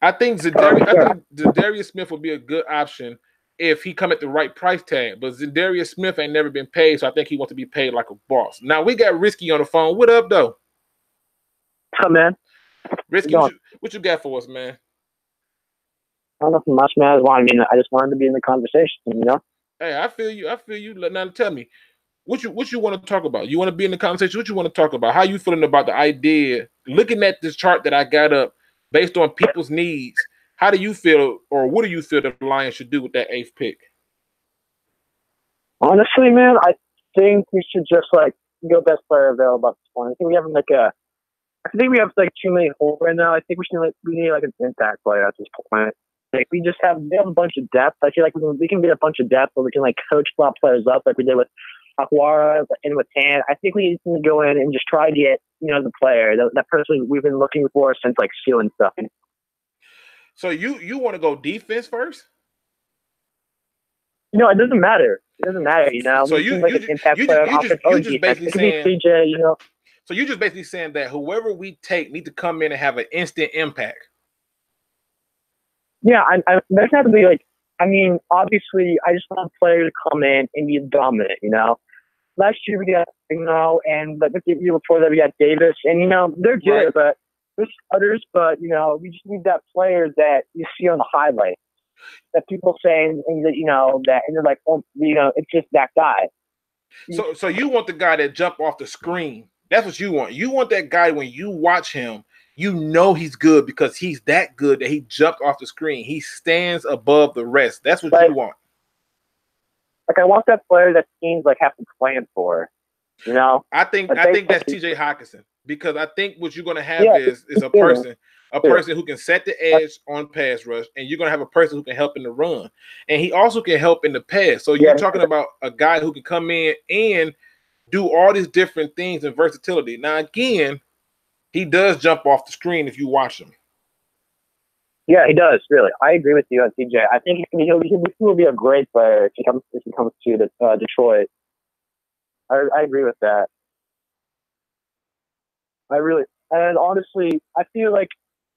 I think Zadarius Smith would be a good option if he come at the right price tag. But Zadarius Smith ain't never been paid, so I think he wants to be paid like a boss. Now we got Risky on the phone. What up, though? Hi, man. Risky, what you got for us, man? I don't know if much, man. I just wanted to be in the conversation, you know? Hey, I feel you. Now tell me, what you want to talk about? You want to be in the conversation? What you want to talk about? How you feeling about the idea? Looking at this chart that I got up based on people's needs, how do you feel, or what do you feel the Lions should do with that 8th pick? Honestly, man, I think we should just go best player available at this point. I think we have too many holes right now. I think we need an impact player at this point. We have a bunch of depth. I feel like we can get a bunch of depth, but we can coach slot players up like we did with Akwara and with Tan. I think we need to go in and just try to get the player, that person we've been looking for since stealing stuff. So you want to go defense first? It doesn't matter. It doesn't matter. So you just basically saying CJ, So you're just basically saying that whoever we take need to come in and have an instant impact. Yeah, there's have to be obviously, I just want a player to come in and be dominant. last year we got, and the year before that we got Davis, and they're good, Right. but there's others, but we just need that player that you see on the highlight, that people saying, and that, and they're like, oh, it's just that guy. So you want the guy that jump off the screen? That's what you want. You want that guy when you watch him, he's good because he's that good that he jumped off the screen. He stands above the rest. That's what you want. Like, I want that player that teams have to plan for. I think that's TJ Hawkinson, because I think what you're gonna have is a person who can set the edge on pass rush, and you're gonna have a person who can help in the run, and he also can help in the pass. So you're talking about a guy who can come in and do all these different things and versatility. Now again, he does jump off the screen if you watch him. Yeah, he does. Really, I agree with you on TJ. I think he will be a great player if he comes to Detroit. I agree with that. And honestly, I feel like,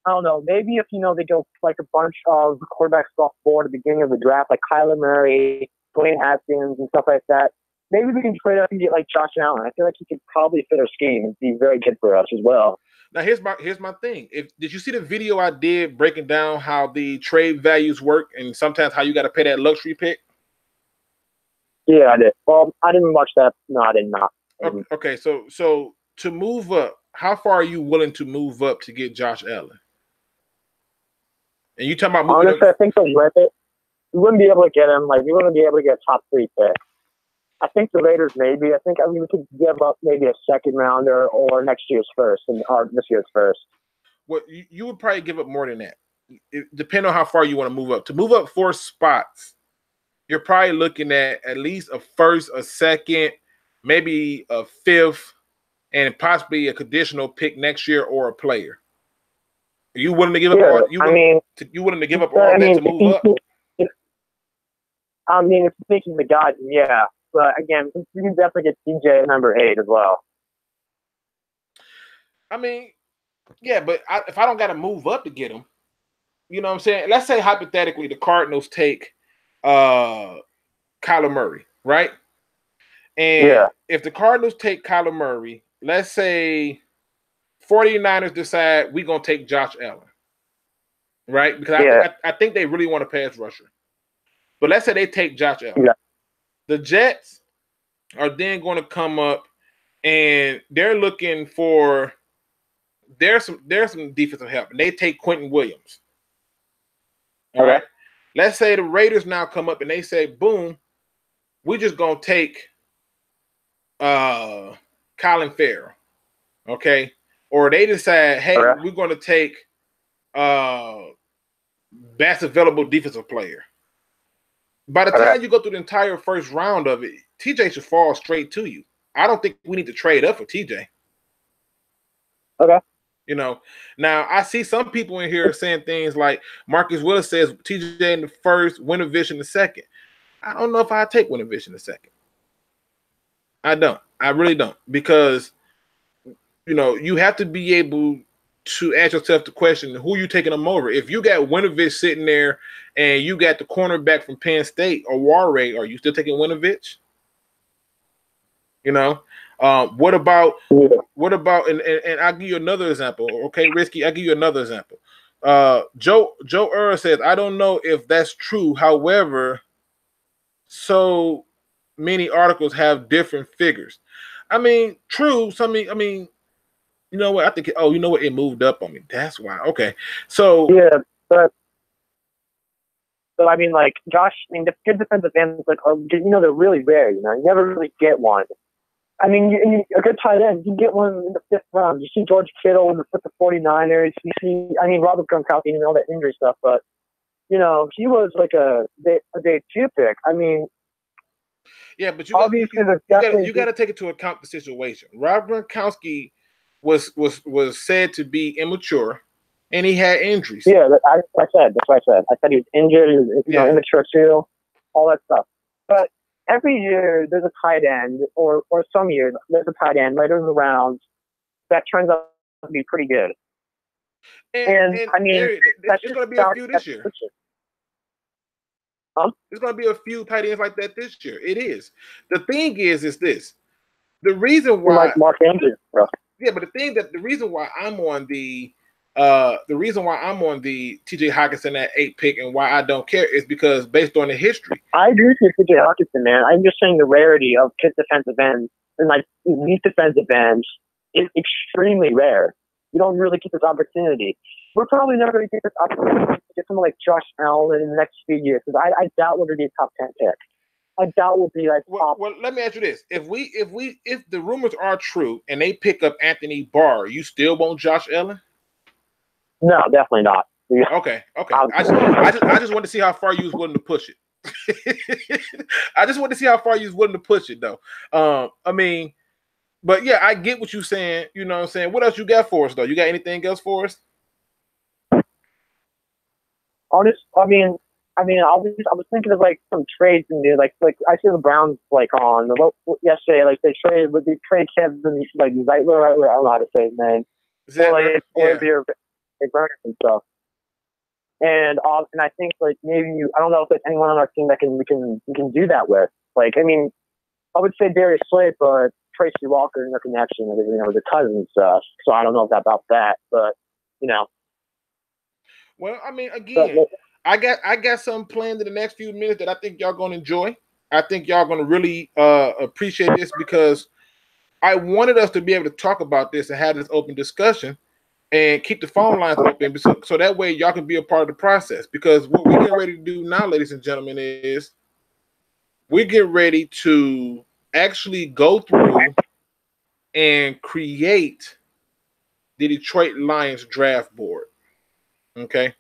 I don't know, maybe if, they go like a bunch of quarterbacks off board at the beginning of the draft, like Kyler Murray, Dwayne Haskins, and stuff like that, maybe we can trade up and get like Josh Allen. I feel like he could probably fit our scheme and be very good for us as well. Now, here's my thing. Did you see the video I did breaking down how the trade values work and sometimes how you got to pay that luxury pick? Yeah, I did. Well, I didn't watch that. No, I did not. Okay, so to move up, how far are you willing to move up to get Josh Allen? And you talking about moving honestly, I think they'll rip it. We wouldn't be able to get him. Like, we wouldn't be able to get a top 3 pick. I think the Raiders maybe. We could give up maybe a second rounder or next year's first or this year's first. Well, you would probably give up more than that. Depending on how far you want to move up. To move up 4 spots, you're probably looking at least a first, a second, maybe a 5th, and possibly a conditional pick next year or a player. Are you willing to give up all? You willing to give up all that to move up? If you're thinking the guys, yeah. But again, you can definitely get TJ at number 8 as well. I mean, yeah, but if I don't got to move up to get him, you know what I'm saying? Let's say hypothetically the Cardinals take Kyler Murray, right? And if the Cardinals take Kyler Murray, let's say 49ers decide we're going to take Josh Allen, right? Because I think they really want a pass rusher. But let's say they take Josh Allen. Yeah. The Jets are then going to come up and they're looking for there's some defensive help, and they take Quentin Williams. All right. Let's say the Raiders now come up and they say, boom, we're just going to take Colin Farrell. Okay. Or they decide, hey, we're going to take best available defensive player. By the time you go through the entire first round of it, TJ should fall straight to you. I don't think we need to trade up for TJ. Okay. Now I see some people in here saying things like Marcus Willis says TJ in the first, Winovich in the second. I don't know if I take Winovich in the second. I don't. I really don't, because you have to be able to ask yourself the question, who are you taking them over? If you got Winovich sitting there and you got the cornerback from Penn State or Warray, are you still taking Winovich? What about and I'll give you another example. Okay, Risky, I'll give you another example. Joe Earl says, I don't know if that's true. However, so many articles have different figures. I mean, true. You know what? I think. Oh, you know what? It moved up on me. That's why. Okay. So yeah, but I mean, like Josh. I mean, the good defensive ends, like they're really rare. You never really get one. I mean, a good tight end, you get one in the 5th round. You see George Kittle with the 49ers. You see, Robert Gronkowski and all that injury stuff, but he was like a day 2 pick. I mean. Yeah, but you got to take into account the situation. Rob Gronkowski was said to be immature, and he had injuries. Yeah, that's what I said. I said he was injured, he was immature too, all that stuff. But every year there's a tight end, or some years there's a tight end later in the rounds that turns out to be pretty good. And I mean, there's going to be a few this year. There's going to be a few tight ends like that this year. It is. The thing is this. the reason why, like Mark Andrews, bro. Yeah, but the reason why I'm on the TJ Hawkinson at 8 pick and why I don't care is because based on the history. I agree with TJ Hawkinson, man. I'm just saying the rarity of his defensive ends and like these defensive ends is extremely rare. You don't really get this opportunity. We're probably never going to get this opportunity to get someone like Josh Allen in the next few years because I doubt we're going to be a top 10 pick. I doubt we'll be like top. Well, let me ask you this: if the rumors are true and they pick up Anthony Barr, you still want Josh Allen? No, definitely not. Okay. I just want to see how far you was willing to push it. I just want to see how far you was willing to push it, though. I mean, but yeah, I get what you're saying. You know what I'm saying? What else you got for us, though? You got anything else for us? I was thinking of like some trades and like I see the Browns like on yesterday, like they trade Kevin like Zeitler, I don't know how to say his name. Zeitler, and stuff. And I think like maybe I don't know if there's anyone on our team that we can do that with. Like, I mean, I would say Darius Slade, but Tracy Walker, no connection, with the cousins stuff. So I don't know about that, but Well, I mean, again. I got something planned in the next few minutes that I think y'all gonna enjoy. I think y'all gonna really appreciate this because I wanted us to be able to talk about this and have this open discussion and keep the phone lines open so that way y'all can be a part of the process. Because what we're getting ready to do now, ladies and gentlemen, is we're getting ready to actually go through and create the Detroit Lions draft board. Okay.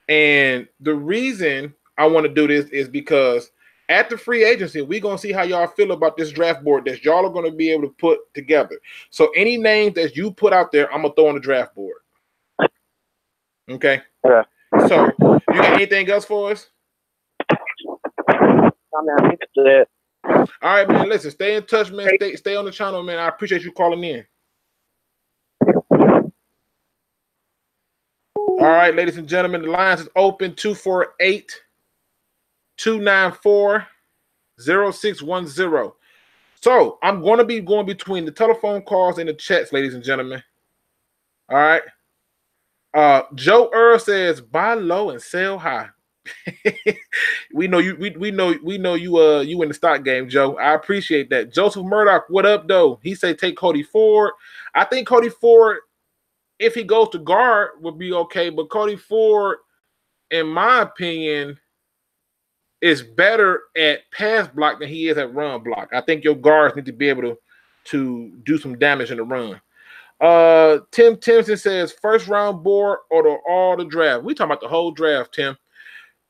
And the reason I want to do this is because at the free agency, we're going to see how y'all feel about this draft board that y'all are going to be able to put together. So any names that you put out there, I'm going to throw on the draft board. Okay? Yeah. So you got anything else for us? I think that's it. All right, man. Listen, stay in touch, man. Stay on the channel, man. I appreciate you calling in. All right, ladies and gentlemen, the lines is open 248-294-0610. So I'm going to be going between the telephone calls and the chats, ladies and gentlemen. All right. Joe Earl says buy low and sell high. we know you. We know you. You in the stock game, Joe. I appreciate that. Joseph Murdoch, what up, though? He say take Cody Ford. I think Cody Ford, if he goes to guard, would be okay. But Cody Ford, in my opinion, is better at pass block than he is at run block. I think your guards need to be able to do some damage in the run. Tim Timpson says first round board or all the draft. We talking about the whole draft, Tim.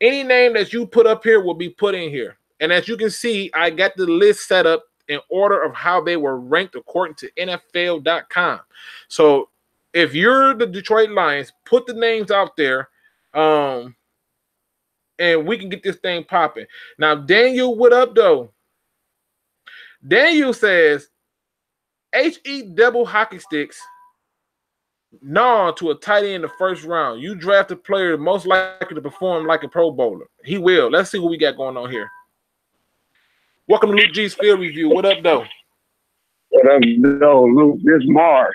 Any name that you put up here will be put in here. And as you can see, I got the list set up in order of how they were ranked according to NFL.com. So if you're the Detroit Lions, put the names out there, and we can get this thing popping. Now, Daniel, what up, though? Daniel says, H-E double hockey sticks, to a tight end in the first round. You draft a player most likely to perform like a Pro Bowler. He will. Let's see what we got going on here. Welcome to Luke G's Field Review. What up, though? What up, though, Luke? This Mars.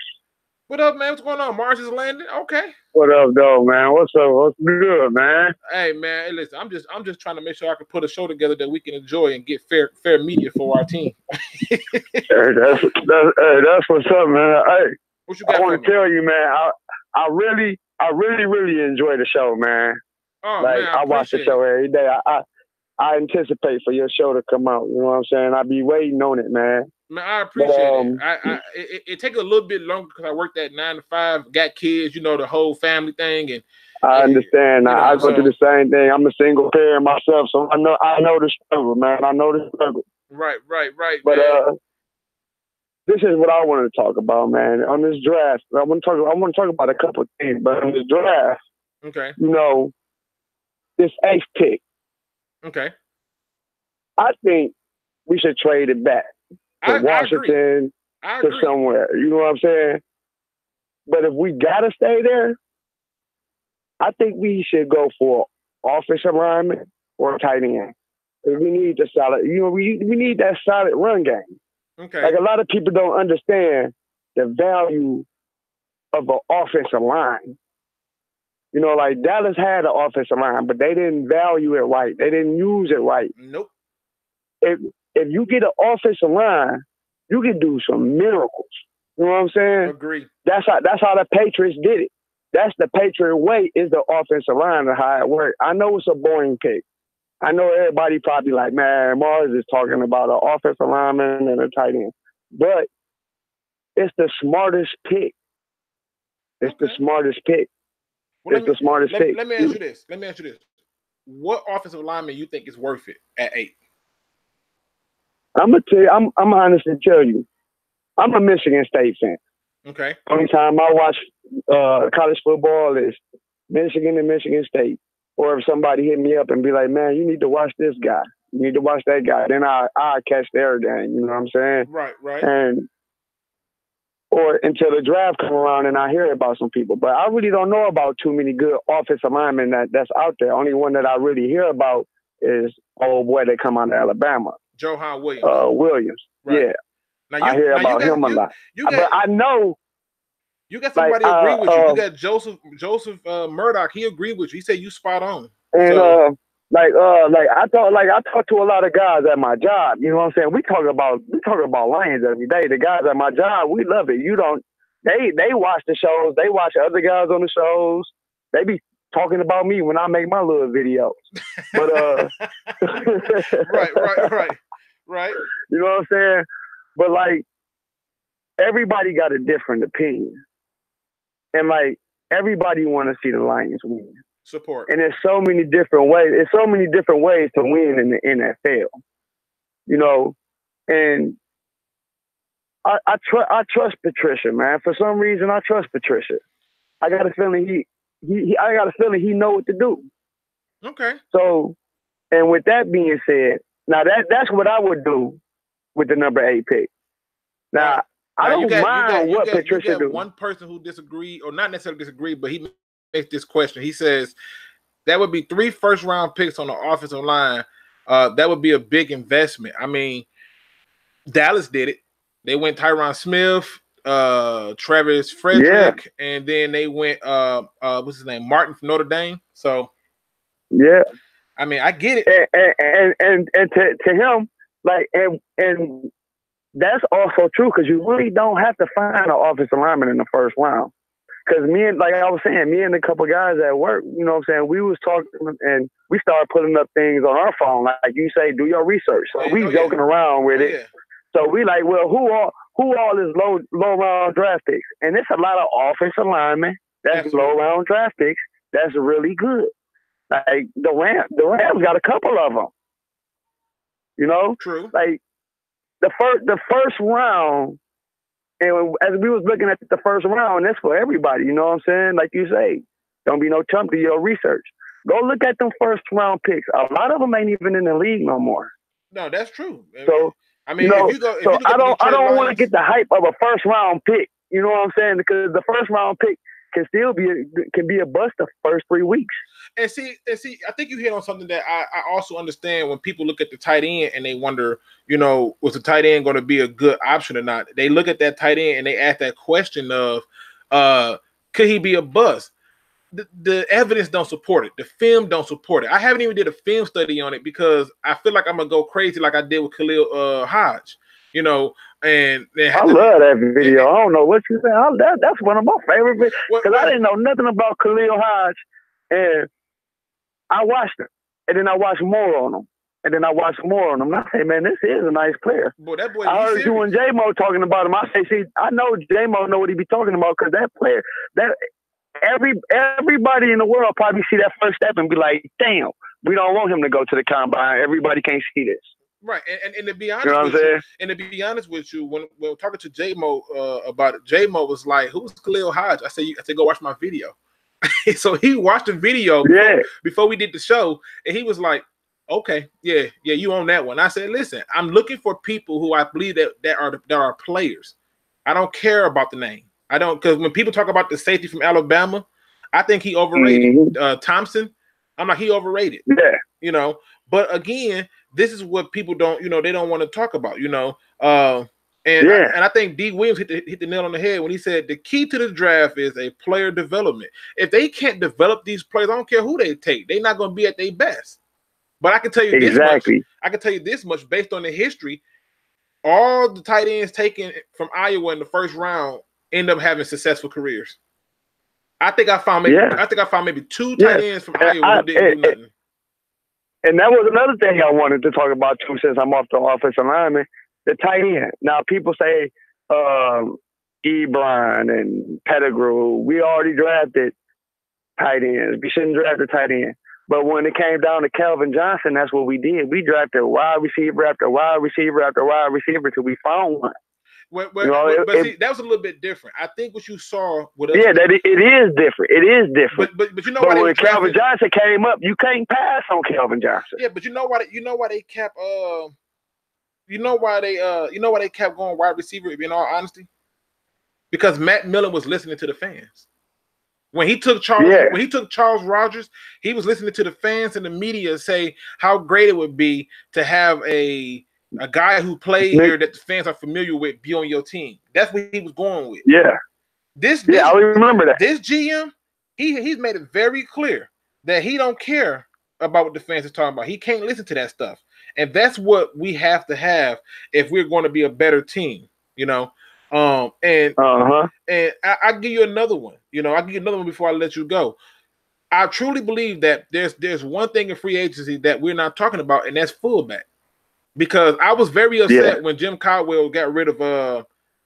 What up, man? What's going on? Mars is landing? Okay. What up, though, man? What's up? What's good, man? Hey, man. Hey, listen, I'm just trying to make sure I can put a show together that we can enjoy and get fair media for our team. Hey, that's what's up, man. Hey, what you got? I want to tell you, man. I really enjoy the show, man. Oh, like man, I watch the show every day. I anticipate for your show to come out. You know what I'm saying? I be waiting on it, man. Man, I appreciate it. It take a little bit longer because I work that 9 to 5, got kids, the whole family thing, and I understand. I go through the same thing. I'm a single parent myself, so I know the struggle, man. I know the struggle. Right. But this is what I want to talk about, man. On this draft, I want to talk about a couple of things, but on this draft, okay, this 8th pick, okay, I think we should trade it back to Washington to somewhere. You know what I'm saying? But if we gotta stay there, I think we should go for offensive lineman or a tight end. We need the solid. We need that solid run game. Okay. Like a lot of people don't understand the value of an offensive line. You know, like Dallas had an offensive line, but they didn't value it right. They didn't use it right. Nope. If you get an offensive line, you can do some miracles. You know what I'm saying? Agree. That's how the Patriots did it. That's the Patriot way, is the offensive line and how it worked. I know it's a boring pick. I know everybody probably like, man, Mars is talking about an offensive lineman and a tight end. But it's the smartest pick. It's the smartest pick. Well, it's the smartest pick. Let me ask you this. What offensive lineman you think is worth it at 8? I'm gonna tell you. I'm honestly tell you. I'm a Michigan State fan. Okay. Only time I watch college football is Michigan and Michigan State. Or if somebody hit me up and be like, man, you need to watch this guy. You need to watch that guy. Then I catch their game. You know what I'm saying? Right. And or until the draft come around and I hear about some people. But I really don't know about too many good offensive linemen that's out there. Only one that I really hear about is old boy that come out of Alabama. Johan Williams. Williams. Right. Yeah. Now I hear about him a lot. But I know you got somebody agree with you. You got Joseph Murdoch. He agreed with you. He said you spot on. And I talk to a lot of guys at my job. You know what I'm saying? We talk about Lions every day. The guys at my job, we love it. They watch the shows. They watch other guys on the shows. They be talking about me when I make my little videos. But right. You know what I'm saying? But like everybody got a different opinion. And like everybody want to see the Lions win. Support. And there's so many different ways. There's so many different ways to win in the NFL. You know, and I trust Patricia, man. For some reason, I trust Patricia. I got a feeling he know what to do. Okay. So, and with that being said, now that's what I would do with the number 8 pick. Now I don't mind what Patricia do. One person who disagreed, or not necessarily disagreed, but he makes this question. He says that would be 3 first-round picks on the offensive line. That would be a big investment. I mean, Dallas did it. They went Tyron Smith, Travis Frederick, and then they went what's his name, Martin from Notre Dame. So yeah, I mean, I get it. And to him, like, and that's also true because you really don't have to find an offensive lineman in the first round. Because me and a couple guys at work, you know what I'm saying, we was talking and we started putting up things on our phone. Like you say, do your research. So we joking around with it. Yeah. So we like, well, who all is low round draft picks? And it's a lot of offensive linemen that's low round draft picks that's really good. Like the Rams got a couple of them. You know? True. Like the first round. And as we was looking at the first round, that's for everybody. You know what I'm saying? Like you say, don't be no chump to your research. Go look at them first round picks. A lot of them ain't even in the league no more. No, that's true. So I mean, if you go, I don't want to get the hype of a first round pick. You know what I'm saying? Because the first round pick can still be a bust the first 3 weeks. And see, I think you hit on something that I also understand when people look at the tight end and they wonder, you know, was the tight end going to be a good option or not? They look at that tight end and they ask that question of, could he be a bust? The evidence don't support it. The film don't support it. I haven't even did a film study on it because I feel like I'm gonna go crazy like I did with Khalil Hodge, you know. And I love that video. I don't know what you saying. That's one of my favorite videos because I didn't know nothing about Khalil Hodge, and I watched him, and then I watched more on him, and then I watched more on him. And I say, man, this is a nice player. Boy, that boy. I heard you and J-Mo talking about him. I say, see, I know J-Mo know what he be talking about because that player, that everybody in the world probably see that first step and be like, damn, we don't want him to go to the combine. Everybody can't see this. Right, and to be honest with you, when we're talking to J-Mo about it, J-Mo was like, "Who's Khalil Hodge?" I said, "Go watch my video." So he watched the video before we did the show, and he was like, "Okay, yeah, you on that one." I said, "Listen, I'm looking for people who I believe that are players. I don't care about the name. I don't, because when people talk about the safety from Alabama, I think he overrated. Thompson, I'm like, he overrated. Yeah, you know. But again, this is what people don't, you know, they don't want to talk about. You know, And I think D. Williams hit the nail on the head when he said the key to the draft is a player development. If they can't develop these players, I don't care who they take, they're not going to be at their best. But I can tell you this much. I can tell you this much based on the history. All the tight ends taken from Iowa in the first round end up having successful careers. I think I found maybe 2 tight ends from Iowa who didn't do nothing. And that was another thing I wanted to talk about too, since I'm off the offensive lineman, the tight end. Now people say Ebron and Pettigrew. We already drafted tight ends. We shouldn't draft a tight end. But when it came down to Calvin Johnson, that's what we did. We drafted wide receiver after wide receiver after wide receiver till we found one. But see, that was a little bit different. I think what you saw with us. Yeah, that it is different. It is different. But you know why when Calvin Johnson came up, you can't pass on Calvin Johnson. Yeah, but you know why they kept you know why they kept going wide receiver, in all honesty? Because Matt Millen was listening to the fans. When he took Charles Rogers, he was listening to the fans and the media say how great it would be to have a guy who played here that the fans are familiar with be on your team. That's what he was going with. Yeah. I remember that. This GM, he's made it very clear that he don't care about what the fans are talking about. He can't listen to that stuff. And that's what we have to have if we're going to be a better team, you know. And I give you another one. You know, I'll give you another one before I let you go. I truly believe that there's one thing in free agency that we're not talking about, and that's fullback. Because I was very upset when Jim Caldwell got rid of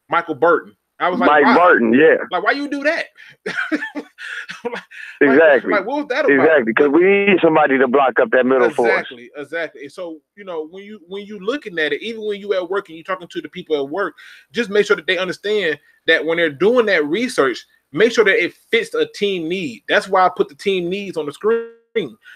Michael Burton. I was like, Burton, like, why you do that? Exactly. Like, what was that about? Exactly, because we need somebody to block up that middle for us. Exactly. So, you know, when you looking at it, even when you at work and you're talking to the people at work, just make sure that they understand that when they're doing that research, make sure that it fits a team need. That's why I put the team needs on the screen.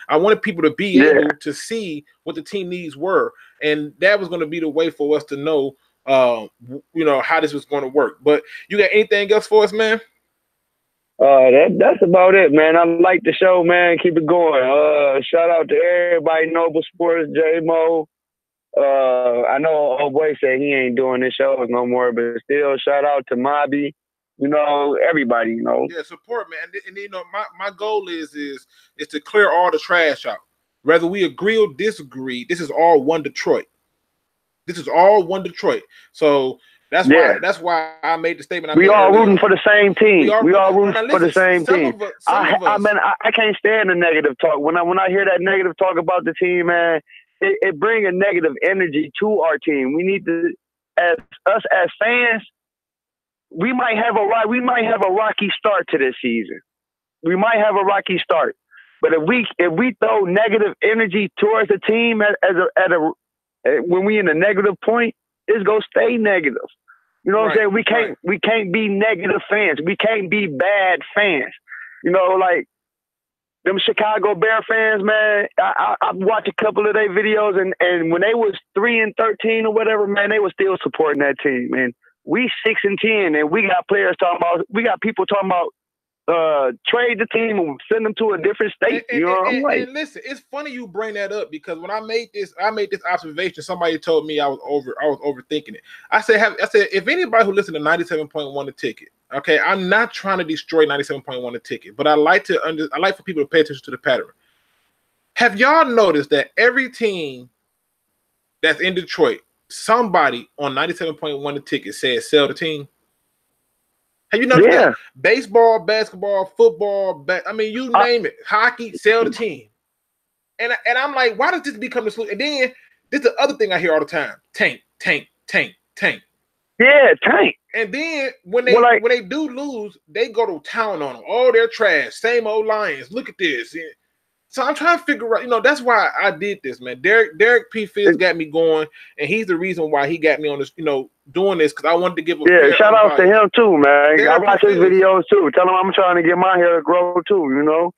I wanted people to be able to see what the team needs were, and that was going to be the way for us to know, you know, how this was going to work. But you got anything else for us, man? That's about it, man. I like the show, man. Keep it going. Shout out to everybody, Noble Sports, J-Mo. I know old boy said he ain't doing this show no more, but still, shout out to Mobby. You know, everybody, you know. Yeah, support, man. And you know, my goal is to clear all the trash out. Whether we agree or disagree, this is all one Detroit. This is all one Detroit. So that's why I made the statement. We all rooting for the same team. We all rooting for the same team. I can't stand the negative talk. When I hear that negative talk about the team, man, it brings a negative energy to our team. We need to, as fans, we might have a rocky start to this season. We might have a rocky start, but if we throw negative energy towards the team when we in a negative point, it's gonna stay negative. You know what I'm saying? We can't be negative fans. We can't be bad fans. You know, like them Chicago Bear fans, man. I watched a couple of their videos, and when they was 3-13 or whatever, man, they were still supporting that team. And we 6-10, and we got people talking about trade the team and send them to a different state. And listen, it's funny you bring that up, because when I made this observation, somebody told me I was overthinking it. I said if anybody who listened to 97.1 The Ticket, okay, I'm not trying to destroy 97.1 The Ticket, but I like for people to pay attention to the pattern. Have y'all noticed that every team that's in Detroit, somebody on 97.1 The Ticket says sell the team? Have you noticed that? Baseball, basketball, football, I mean, you name it. Hockey, sell the team. And I'm like, why does this become the solution? And then this is the other thing I hear all the time. Tank. Yeah, tank. And then when they do lose, they go to town on them. Oh, they're trash. Same old Lions. Look at this. So I'm trying to figure out, you know, that's why I did this, man. Derrick P. Fields got me going, and he's the reason why he got me on this, you know, doing this, because I wanted to give a shout out to him too, man. I watch his videos too. Tell him I'm trying to get my hair to grow too, you know.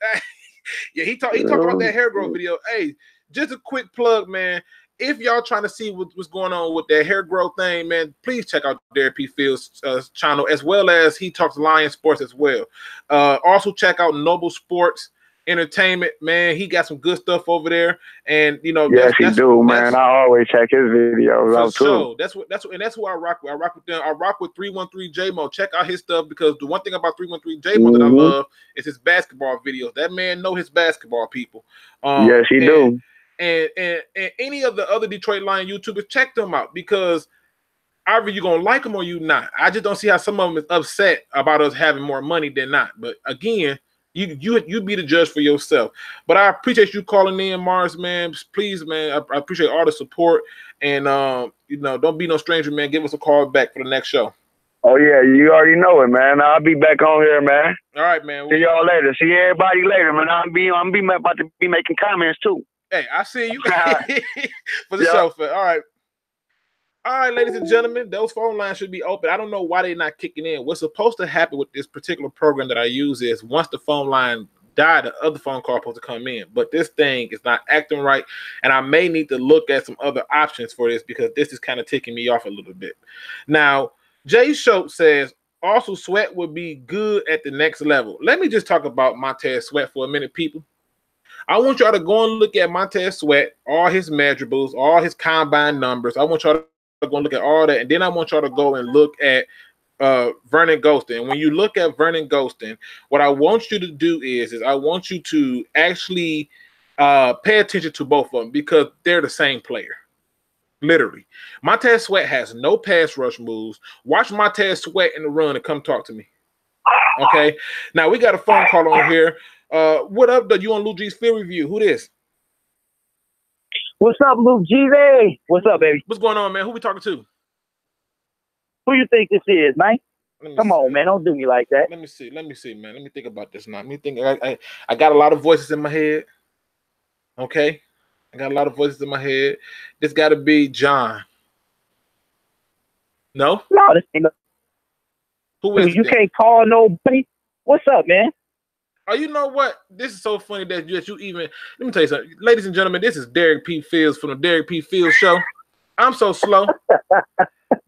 Yeah, he talked about that hair growth video. Hey, just a quick plug, man. If y'all trying to see what's going on with that hair growth thing, man, please check out Derrick P. Fields' channel, as well as he talks Lion Sports as well. Also check out Noble Sports Entertainment, man. He got some good stuff over there, and yes, he do, man. I always check his videos out too. too. That's who I rock with. I rock with them. I rock with 313 J-Mo. Check out his stuff, because the one thing about 313 J-Mo that I love is his basketball videos. That man know his basketball, people. Yes, he do. And any of the other Detroit Lion YouTubers, check them out, because either you're gonna like them or you not. I just don't see how some of them is upset about us having more money than not. But again, you be the judge for yourself. But I appreciate you calling in, Mars, man. Please, man, I appreciate all the support. And don't be no stranger, man. Give us a call back for the next show. Oh yeah, you already know it, man. I'll be back on here, man. All right, man. See y'all later. See everybody later, man. I'm about to be making comments too. Hey, I see you. For the show. All right, ladies and gentlemen, those phone lines should be open. I don't know why they're not kicking in. What's supposed to happen with this particular program that I use is once the phone line died, the other phone call is supposed to come in. But this thing is not acting right, and I may need to look at some other options for this, because this is kind of ticking me off a little bit. Now, Jay Schultz says, also Sweat would be good at the next level. Let me just talk about Montez Sweat for a minute, people. I want y'all to go and look at Montez Sweat, all his measurables, all his combine numbers. I want y'all to go and look at all that, and then I want y'all to go and look at Vernon Ghostin. And when you look at Vernon Ghostin, what I want you to do is I want you to actually pay attention to both of them, because they're the same player. Literally. Montez Sweat has no pass rush moves. Watch Montez Sweat in the run and come talk to me. Okay? Now, we got a phone call on here. What up, though? You on Lou G's Field Review? Who this? What's up, Luke G? What's up, baby? What's going on, man? Who we talking to? Who you think this is, man? Come on, man. Don't do me like that. Let me see, man. Let me think about this now. Let me think. I got a lot of voices in my head. Okay? I got a lot of voices in my head. This got to be John. No? No, this ain't. Who is you? Can't call nobody. What's up, man? Oh, you know what? This is so funny that you even. Let me tell you something, ladies and gentlemen. This is Derrick P. Fields from the Derrick P. Fields Show. I'm so slow.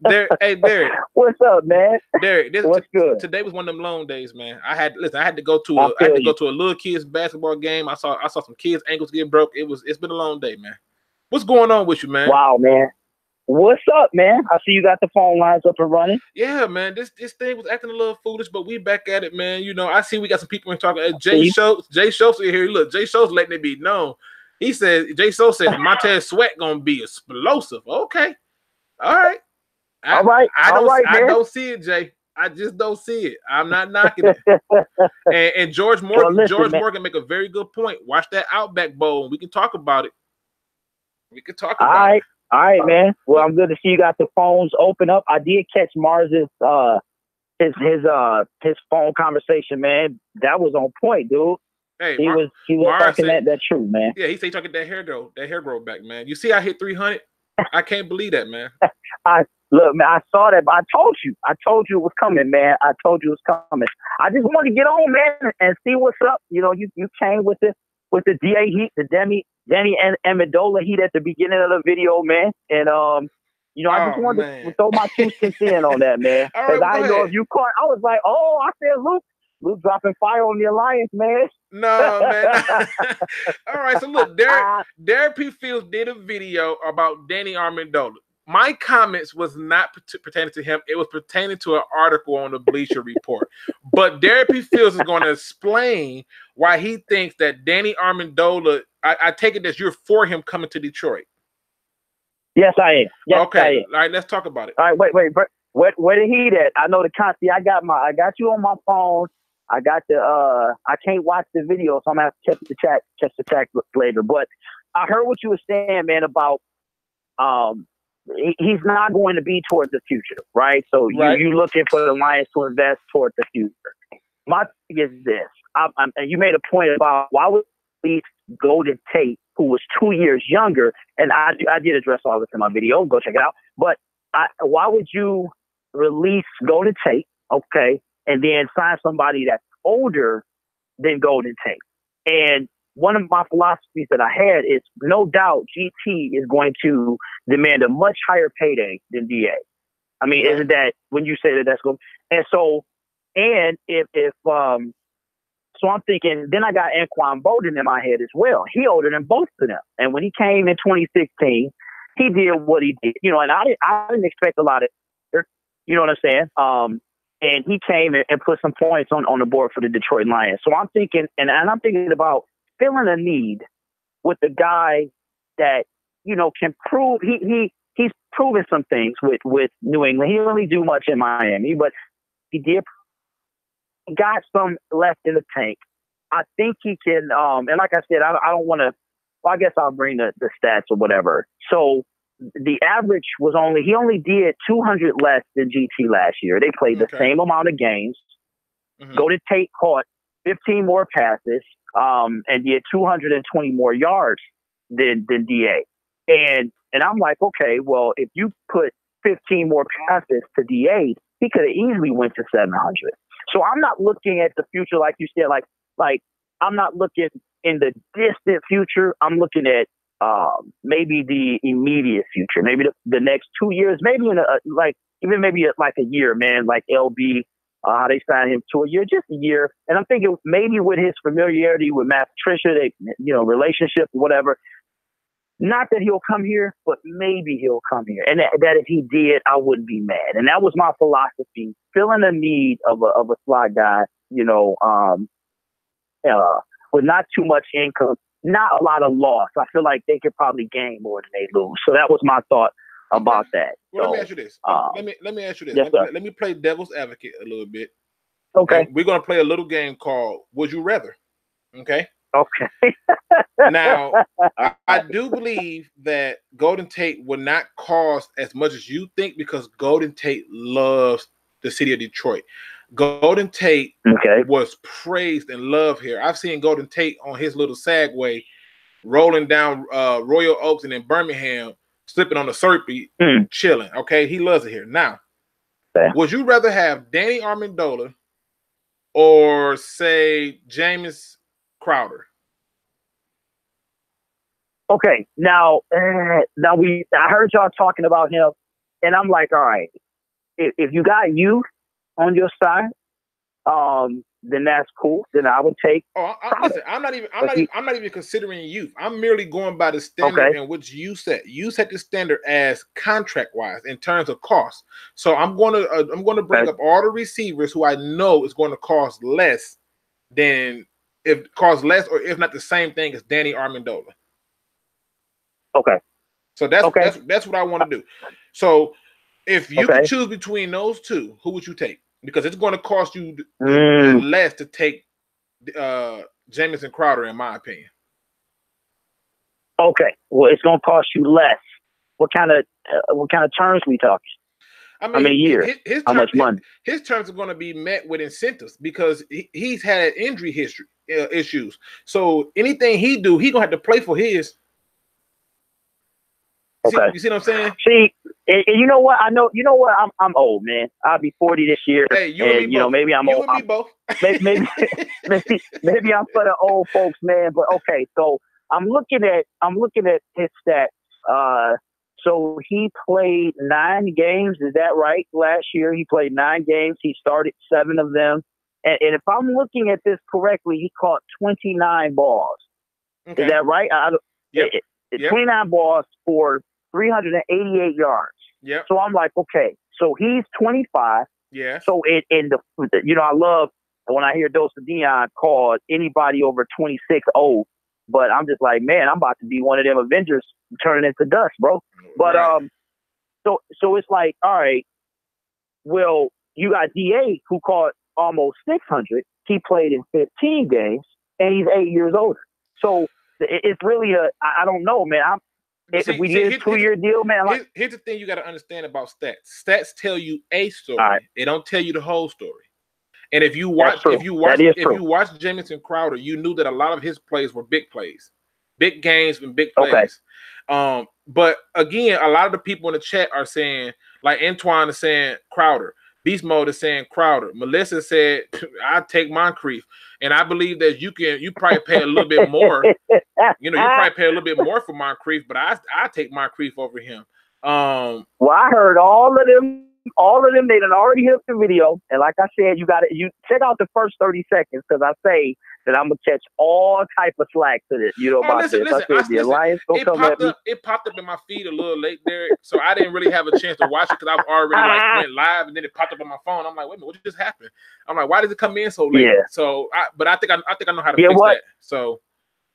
Hey, Derrick. What's up, man? Derrick, what's good? Today was one of them long days, man. I had to go to a little kids basketball game. I saw some kids' ankles get broke. It's been a long day, man. What's going on with you, man? Wow, man. What's up, man? I see you got the phone lines up and running. Yeah, man. This thing was acting a little foolish, but we back at it, man. I see we got some people in talking. Jay Schultz is here. Look, Jay Schultz letting it be known. He said, Jay Schultz said Montez Sweat gonna be explosive. Okay, all right. I don't see it, Jay. I just don't see it. I'm not knocking it. and George Morgan make a very good point. Watch that Outback Bowl, and we can talk about it. All right, man. Well, I'm good to see you got the phones open up. I did catch Mars's his phone conversation, man. That was on point, dude. Hey, he was talking that true, man. Yeah, he said talking that hair grow back, man. You see, I hit 300. I can't believe that, man. Look, man, I saw that. But I told you it was coming, man. I told you it was coming. I just wanted to get on, man, and see what's up. You came with the DA heat, the Danny and Amendola heat at the beginning of the video, man. And I just wanted to throw my 2 cents in on that, man. Because I didn't know if you caught. I was like, I said Luke dropping fire on the Alliance, man. No, man. All right, so look, Derrick P. Fields did a video about Danny Amendola. My comments was not pertaining to him. It was pertaining to an article on the Bleacher Report. But Derrick P. Fields is going to explain why he thinks that Danny Amendola, I take it that you're for him coming to Detroit. Yes, I am. Yes, okay. I am. All right, let's talk about it. All right, wait. Where did he at? I know the content. I got you on my phone. I got I can't watch the video, so I'm gonna have to check the chat later. But I heard what you were saying, man, about he's not going to be towards the future, right? So you're looking for the Lions to invest towards the future. My thing is this, and you made a point about why would we go to Tate, who was 2 years younger, and I did address all this in my video. Go check it out. But why would you release Golden Tate, okay, and then sign somebody that's older than Golden Tate? And one of my philosophies that I had is no doubt GT is going to demand a much higher payday than DA. I mean, isn't that when you say that's going? And so, and if So I'm thinking, then I got Anquan Bolden in my head as well. He older than both of them. And when he came in 2016, he did what he did, you know, and I didn't expect a lot of it, you know what I'm saying? And he came and put some points on the board for the Detroit Lions. So I'm thinking, and I'm thinking about filling a need with the guy that, you know, can prove he's proven some things with New England. He didn't really do much in Miami, but he got some left in the tank. I think he can, and like I said, I don't want to, well, I guess I'll bring the stats or whatever. So the average was he only did 200 less than GT last year. They played the same amount of games. Golden Tate caught 15 more passes, and did 220 more yards than DA. And I'm like, okay, well, if you put 15 more passes to DA, he could have easily went to 700. So I'm not looking at the future, like you said, like I'm not looking in the distant future. I'm looking at maybe the immediate future, maybe the next 2 years, maybe in maybe a year, man, like LB, how they signed him to a year, just a year. And I'm thinking maybe with his familiarity with Matt Patricia, relationship, whatever, not that he'll come here, but maybe he'll come here. And that if he did, I wouldn't be mad. And that was my philosophy, filling the need of a slot guy, with not too much income, not a lot of loss. I feel like they could probably gain more than they lose. So that was my thought about that. Well, so, let me ask you this. Let me ask you this. Yes, let me play devil's advocate a little bit. Okay. And we're going to play a little game called Would You Rather? Okay? Okay. Now, I do believe that Golden Tate will not cost as much as you think because Golden Tate loves the city of Detroit. Golden Tate was praised and loved here. I've seen Golden Tate on his little Segway rolling down Royal Oaks and in Birmingham, slipping on the Serpy, chilling. Okay, he loves it here. Now, would you rather have Danny Amendola or say James Crowder? Okay, now I heard y'all talking about him, and I'm like, all right, if you got youth on your side, then that's cool. Then I would take. Listen, I'm not even considering youth. I'm merely going by the standard in which you set. You set the standard as contract wise in terms of cost. So I'm going to bring up all the receivers who I know is going to cost less or if not the same thing as Danny Amendola. Okay. So that's what I want to do. So if you could choose between those two, who would you take? Because it's going to cost you less to take Jamison Crowder, in my opinion. Okay. Well, it's going to cost you less. What kind of terms we talking? I mean, years. How much money? His terms are going to be met with incentives because he's had injury history issues. So anything he do, he gonna have to play for his. You see what I'm saying? See, and you know what? You know what? I'm old, man. I'll be 40 this year. Hey, you and me both. Maybe I'm old. You and me both. maybe I'm for the old folks, man. But okay, so I'm looking at his stats. So he played 9 games. Is that right? Last year he played 9 games. He started 7 of them. And if I'm looking at this correctly, he caught 29 balls. Okay. Is that right? Yep. 29 balls for 388 yards. Yeah. So I'm like, okay, so he's 25. Yeah. So I love when I hear Dose of Dion call anybody over 26 old, but I'm just like, man, I'm about to be one of them Avengers turning into dust, bro. But so it's like, all right, well, you got DA who caught almost 600. He played in 15 games, and he's 8 years older. So it's really I don't know, man. If we did a 2-year deal, man. Here's the thing you got to understand about stats. Stats tell you a story. Right. They don't tell you the whole story. And if you watch Jamison Crowder, you knew that a lot of his plays were big plays, big games and big plays. But again, a lot of the people in the chat are saying, like Antoine is saying Crowder. Beast Mode is saying Crowder. Melissa said, I'd take Moncrief. And I believe that you probably pay a little bit more. You probably pay a little bit more for Moncrief, but I take Moncrief over him. Well, I heard all of them all of them, they done already hit the video. And like I said, you check out the first 30 seconds because I say that I'm gonna catch all type of slack to this. You know about listen, this. I said the Alliance gonna come at me. It popped up in my feed a little late, Derrick, so I didn't really have a chance to watch it because I've already went live, and then it popped up on my phone. I'm like, wait a minute, what just happened? I'm like, why did it come in so late? Yeah. So, I think I know how to fix that. So,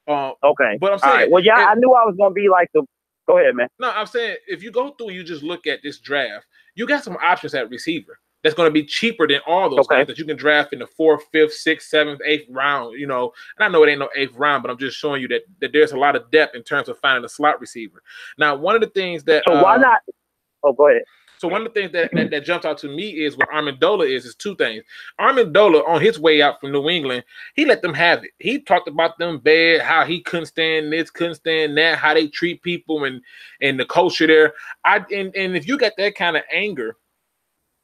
okay. But I'm saying, right. Well, yeah, I knew I was gonna be like the. Go ahead, man. No, I'm saying if you go through and you just look at this draft, you got some options at receiver that's going to be cheaper than all those guys that you can draft in the 4th, 5th, 6th, 7th, 8th round. You know, and I know it ain't no 8th round, but I'm just showing you that there's a lot of depth in terms of finding a slot receiver. Now, one of the things that why not? Oh, go ahead. So one of the things that jumps out to me is what Amendola is two things. Amendola, on his way out from New England, he let them have it. He talked about them bad, how he couldn't stand this, couldn't stand that, how they treat people and the culture there. And if you got that kind of anger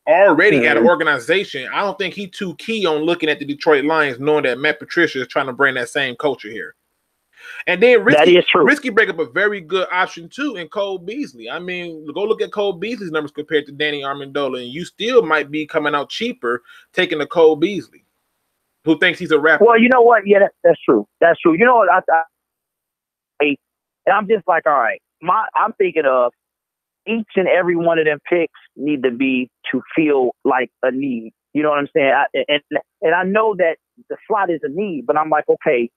already at an organization, I don't think he's too key on looking at the Detroit Lions, knowing that Matt Patricia is trying to bring that same culture here. And then Risky bring up a very good option too in Cole Beasley. I mean, go look at Cole Beasley's numbers compared to Danny Amendola, and you still might be coming out cheaper taking the Cole Beasley, who thinks he's a rapper. Well, you know what? Yeah, that's true. That's true. You know what? And I'm just like, all right. I'm thinking of each and every one of them picks need to be to feel like a need. You know what I'm saying? And I know that the slot is a need, but I'm like, okay.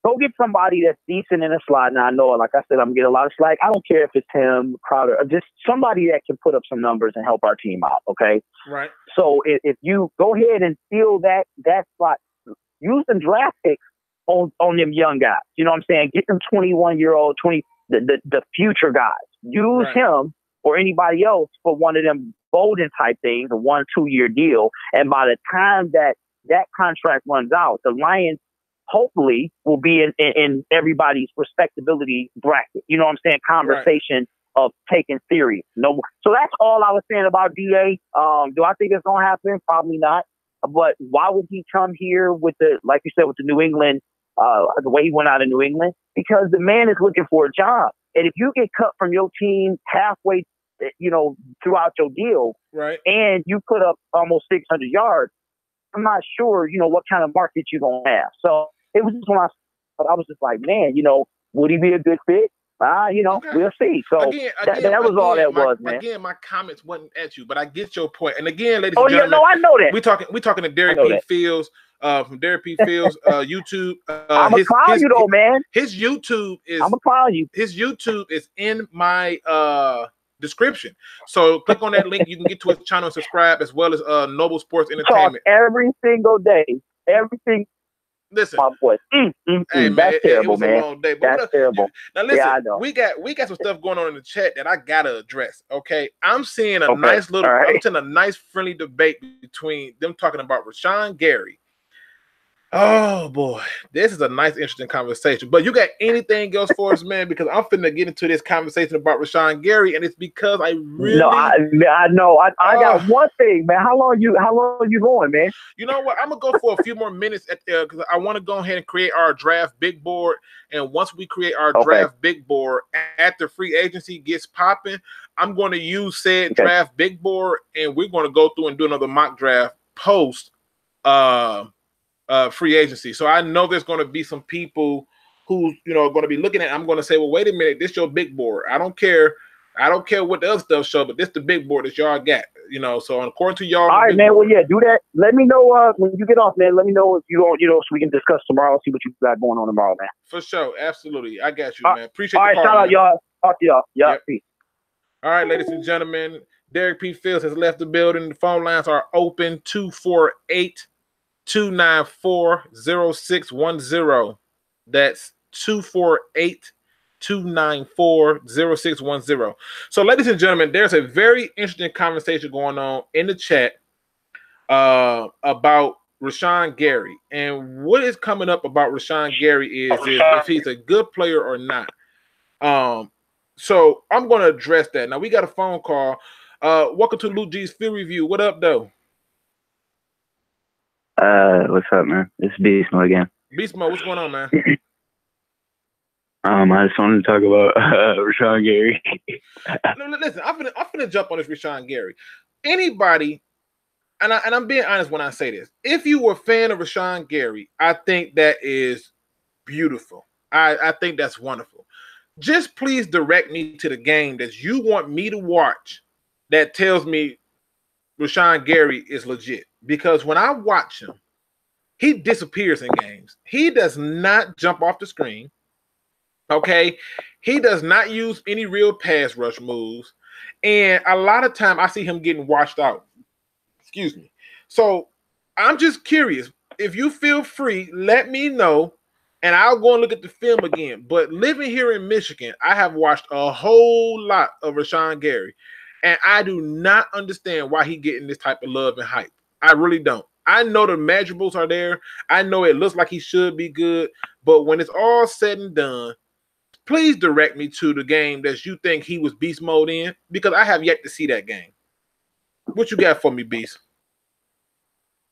Go get somebody that's decent in a slot. Now, I know, like I said, I'm getting a lot of slack. I don't care if it's him, Crowder, or just somebody that can put up some numbers and help our team out, okay? Right. So if you go ahead and steal that slot, use the draft picks on them young guys. You know what I'm saying? Get them 21-year-old, the future guys. Use him or anybody else for one of them Bolden type things, a 1-2 year deal. And by the time that contract runs out, the Lions hopefully will be in everybody's respectability bracket. You know what I'm saying? Conversation of taking serious. No, so that's all I was saying about DA. Do I think it's gonna happen? Probably not. But why would he come here with like you said, with the New England, the way he went out of New England? Because the man is looking for a job. And if you get cut from your team halfway, throughout your deal, and you put up almost 600 yards, I'm not sure, what kind of market you're gonna have. So it was just when I was just like, man, would he be a good fit? We'll see. So that was all that was, man. Again, my comments wasn't at you, but I get your point. And again, ladies and gentlemen, no, I know that. We talking to Derrick P. Fields from Derrick P. Fields YouTube. I'm gonna call you though, man. His YouTube is. I'm gonna call you. His YouTube is in my description. So click on that link. You can get to his channel and subscribe, as well as Noble Sports Entertainment. Talk every single day. Everything. Listen, my boy. Hey, man, that's terrible, it was man. a long day, but that's terrible. Now listen, yeah, I know. we got some stuff going on in the chat that I gotta address. Okay, I'm seeing a nice friendly debate between them talking about Rashawn Gary. Oh boy, this is a nice, interesting conversation. But you got anything else for us, man? Because I'm finna get into this conversation about Rashawn Gary, and it's because I really I know. I got one thing, man. How long you going, man? You know what? I'm gonna go for a few more minutes because I want to go ahead and create our draft big board. And once we create our draft big board, after free agency gets popping, I'm going to use said draft big board, and we're going to go through and do another mock draft post free agency. So I know there's going to be some people who are going to be looking at. I'm going to say, well, wait a minute, this your big board. I don't care what the other stuff show, but this the big board that y'all got. So according to y'all. All right, man. Well, yeah, do that. Let me know when you get off, man. Let me know if you don't, so we can discuss tomorrow. See what you got going on tomorrow, man. For sure, absolutely. I got you, man. Appreciate. All right, shout out, y'all. Talk to y'all. Yeah. Yep. Peace. All right, ladies and gentlemen, Derrick P. Fields has left the building. The phone lines are open. 248-294-0610. That's 248-294-0610. So, ladies and gentlemen, there's a very interesting conversation going on in the chat about Rashawn Gary. And what is coming up about Rashawn Gary is if he's a good player or not. So I'm going to address that. Now, we got a phone call. Welcome to Luke G's Field Review. What up, though? What's up, man? It's Beast Mode again. Beast Mode, what's going on, man? I just wanted to talk about Rashawn Gary. No, listen, I'm finna jump on this Rashawn Gary. anybody, and I'm being honest when I say this, if you were a fan of Rashawn Gary, I think that is beautiful. I think that's wonderful. Just please direct me to the game that you want me to watch that tells me Rashawn Gary is legit. Because when I watch him, he disappears in games. He does not jump off the screen. Okay. He does not use any real pass rush moves. And a lot of time I see him getting washed out. Excuse me. So I'm just curious. If you feel free, let me know. And I'll go and look at the film again. But living here in Michigan, I have watched a whole lot of Rashawn Gary. And I do not understand why he's getting this type of love and hype. I really don't. I know the measurables are there. I know it looks like he should be good. But when it's all said and done, please direct me to the game that you think he was beast mode in, because I have yet to see that game. What you got for me, Beast?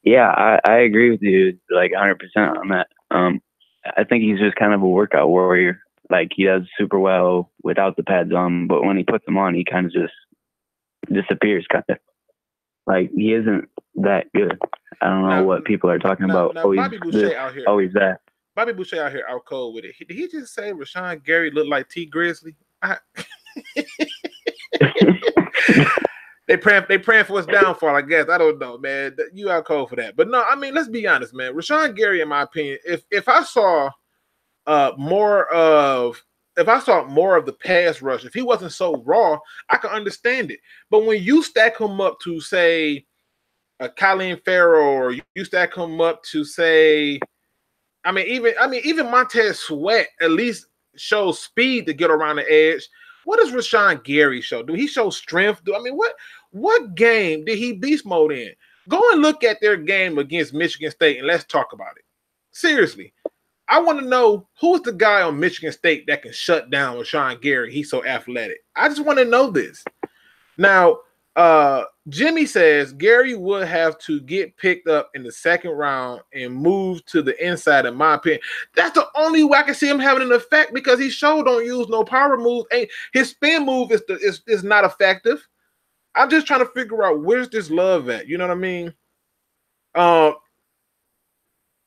Yeah, I agree with you like 100% on that. I think he's just kind of a workout warrior. Like, he does super well without the pads on, but when he puts them on, he kind of just disappears, kind of. Like, he isn't that good. I don't know what people are talking about. Now, Bobby Boucher out here. Oh, he's that. Bobby Boucher out here out cold with it. Did he just say Rashawn Gary looked like T Grizzly? They praying for his downfall, I guess. I don't know, man. You out cold for that. But no, I mean, let's be honest, man. Rashawn Gary, in my opinion, if I saw more of the pass rush, if he wasn't so raw, I can understand it. But when you stack him up to, say, a Colleen Farrell, or you stack him up to, say, even Montez Sweat at least shows speed to get around the edge. What does Rashawn Gary show? Do he show strength? What game did he beast mode in? Go and look at their game against Michigan State and let's talk about it. Seriously. I want to know who's the guy on Michigan State that can shut down Rashawn Gary. He's so athletic. I just want to know this. Now, Jimmy says Gary would have to get picked up in the second round and move to the inside, in my opinion. That's the only way I can see him having an effect, because he sure don't use no power moves. His spin move is not effective. I'm just trying to figure out where's this love at. You know what I mean? Now,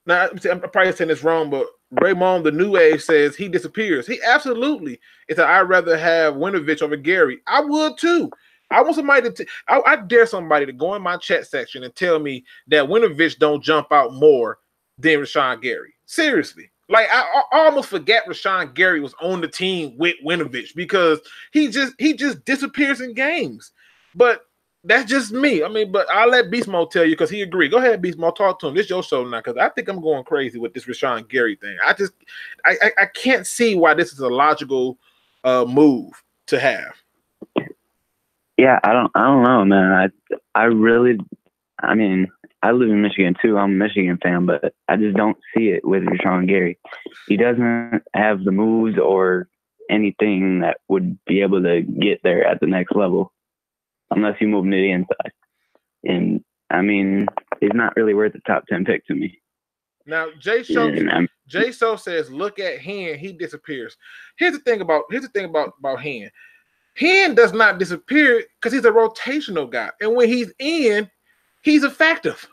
I'm probably saying this wrong, but Raymond, the New Age, says he disappears. He absolutely. It's I'd rather have Winovich over Gary. I would too. I want somebody to. I dare somebody to go in my chat section and tell me that Winovich don't jump out more than Rashawn Gary. Seriously, like I almost forgot Rashawn Gary was on the team with Winovich, because he just disappears in games. But that's just me. I mean, but I'll let Beast Mode tell you, because he agreed. Go ahead, Beast Mode. Talk to him. This is your show now, because I think I'm going crazy with this Rashawn Gary thing. I can't see why this is a logical move to have. Yeah, I don't know, man. I mean, I live in Michigan too. I'm a Michigan fan, but I just don't see it with Rashawn Gary. He doesn't have the moves or anything that would be able to get there at the next level, unless you move him to the inside. And I mean, he's not really worth a top 10 pick to me. Now, Jay So says, look at Hen, he disappears. Here's the thing about Hen. Hen does not disappear because he's a rotational guy. And when he's in, he's effective.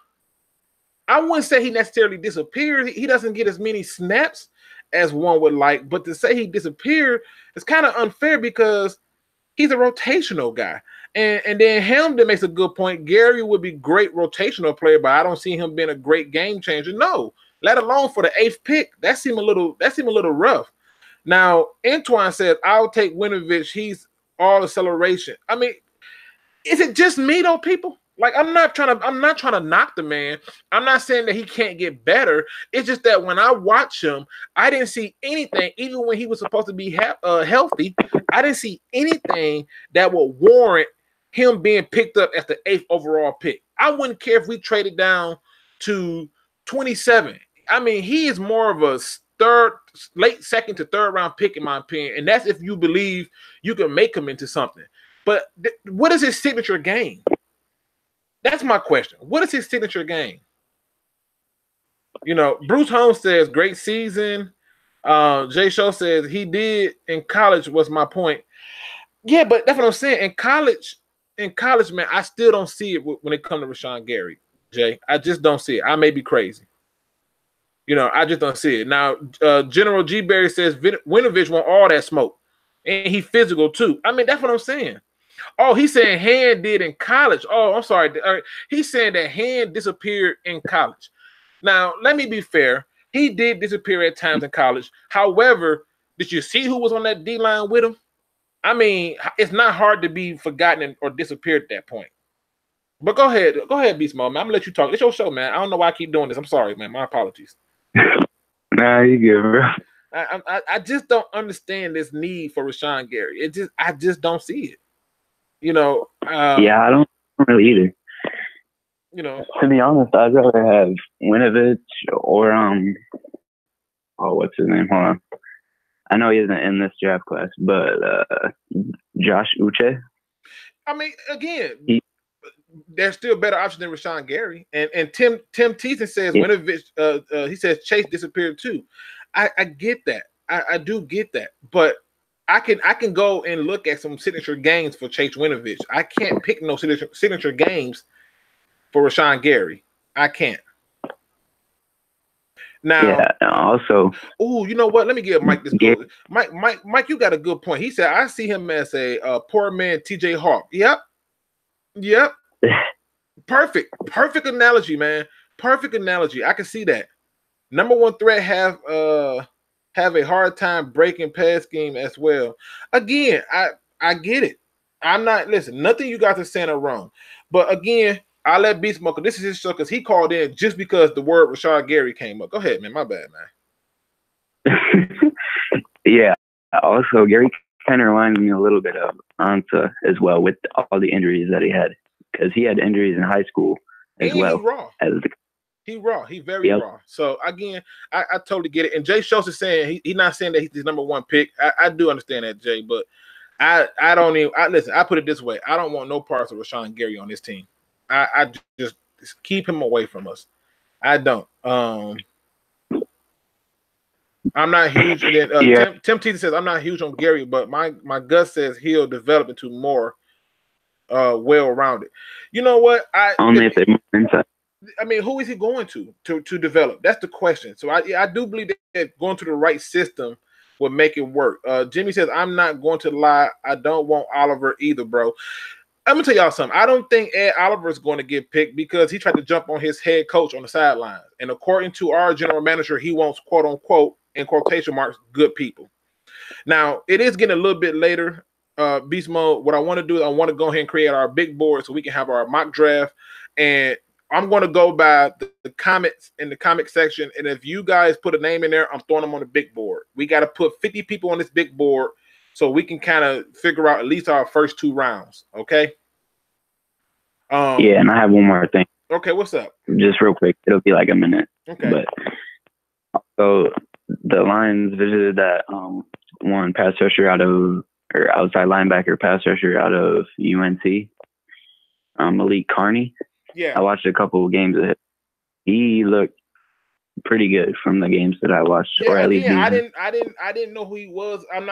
I wouldn't say he necessarily disappears. He doesn't get as many snaps as one would like. But to say he disappeared is kind of unfair, because he's a rotational guy. And then Hamden makes a good point. Gary would be great rotational player, but I don't see him being a great game changer. No, let alone for the 8th pick. That seemed a little rough. Now, Antoine says, I'll take Winovich. He's all acceleration. I mean, is it just me though, people? Like, I'm not trying to knock the man. I'm not saying that he can't get better. It's just that when I watch him, I didn't see anything, even when he was supposed to be healthy. I didn't see anything that would warrant him being picked up as the 8th overall pick. I wouldn't care if we traded down to 27. I mean, he is more of a late second to third round pick, in my opinion. And that's if you believe you can make him into something. But what is his signature game? That's my question. What is his signature game? You know, Bruce Holmes says, great season. Jay Show says, he did in college, was my point. Yeah, but that's what I'm saying. In college, in college, man, I still don't see it when it comes to Rashawn Gary, Jay. I just don't see it. I may be crazy. You know, I just don't see it. Now, General G. Berry says Winovich want all that smoke. And he physical, too. I mean, that's what I'm saying. Oh, he's saying Hand did in college. Oh, I'm sorry. He's saying that Hand disappeared in college. Now, let me be fair. He did disappear at times in college. However, did you see who was on that D-line with him? I mean, it's not hard to be forgotten or disappeared at that point. But go ahead, Beast Mode, man. I'm gonna let you talk. It's your show, man. I don't know why I keep doing this. I'm sorry, man. My apologies. Nah, you good, bro. I just don't understand this need for Rashawn Gary. I just don't see it. You know. Yeah, I don't really either. You know. To be honest, I'd rather have Winovich or what's his name? Hold on. I know he isn't in this draft class, but Josh Uche. I mean, again, there's still better options than Rashawn Gary. And Tim Thiessen says Winovich. He says Chase disappeared too. I get that. I do get that. But I can go and look at some signature games for Chase Winovich. I can't pick no signature games for Rashawn Gary. I can't. Now, yeah. Also, oh, you know what? Let me give Mike this. Yeah. Mike, you got a good point. He said, "I see him as a poor man, T.J. Hawk." Yep. Perfect analogy, man. Perfect analogy. I can see that. Number one threat have a hard time breaking pass scheme as well. Again, I get it. I'm not nothing you guys are saying are wrong, but again. I'll let Beast Smoker. This is his show because he called in just because the word Rashawn Gary came up. Go ahead, man. My bad, man. Yeah. Also, Gary kind of reminds me a little bit of Ansa as well with all the injuries that he had because he had injuries in high school as well. He's raw. He's raw. He's very raw. So again, I totally get it. And Jay Schultz is saying he's not saying that he's his number one pick. I do understand that, Jay, but I don't even. Listen. I put it this way. I don't want no parts of Rashawn Gary on this team. I just keep him away from us. I don't. I'm not huge. And then, Tim T says I'm not huge on Gary, but my gut says he'll develop into more well-rounded. You know what? Only if they move inside. I mean, who is he going to develop? That's the question. So I do believe that going to the right system will make it work. Jimmy says I'm not going to lie. I don't want Oliver either, bro. I'm gonna tell y'all something. I don't think Ed Oliver is going to get picked because he tried to jump on his head coach on the sideline. And according to our general manager, he wants quote unquote in quotation marks good people. Now it is getting a little bit later. Beast Mode. What I want to do is I want to go ahead and create our big board so we can have our mock draft. And I'm going to go by the comments in the comment section. And if you guys put a name in there, I'm throwing them on the big board. We got to put 50 people on this big board. So we can kind of figure out at least our first 2 rounds, okay? Yeah, and I have one more thing. Okay, what's up? Just real quick. It'll be like a minute. Okay. But so the Lions visited that one pass rusher outside linebacker pass rusher out of UNC, Malik Carney. Yeah. I watched a couple of games of him. He looked pretty good from the games that I watched. Yeah, or at least I didn't know who he was. I'm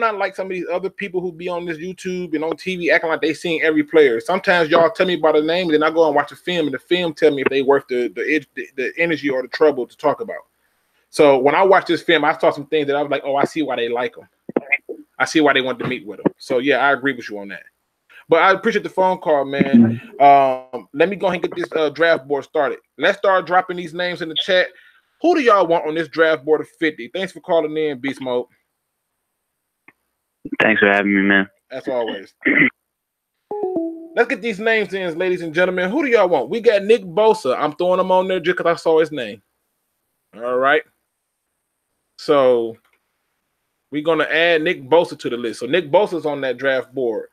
not like some of these other people who be on this YouTube and on TV acting like they seen every player. Sometimes y'all tell me about a name, then I go and watch a film, and the film tell me if they worth the energy or the trouble to talk about. So when I watched this film, I saw some things that I was like, oh, I see why they like him. I see why they want to meet with him. So yeah, I agree with you on that. But I appreciate the phone call, man. Let me go ahead and get this draft board started. Let's start dropping these names in the chat. Who do y'all want on this draft board of 50? Thanks for calling in, Beast Mode. Thanks for having me, man. As always. Let's get these names in, ladies and gentlemen. Who do y'all want? We got Nick Bosa. I'm throwing him on there just because I saw his name. All right. So we're going to add Nick Bosa to the list. So Nick Bosa's on that draft board.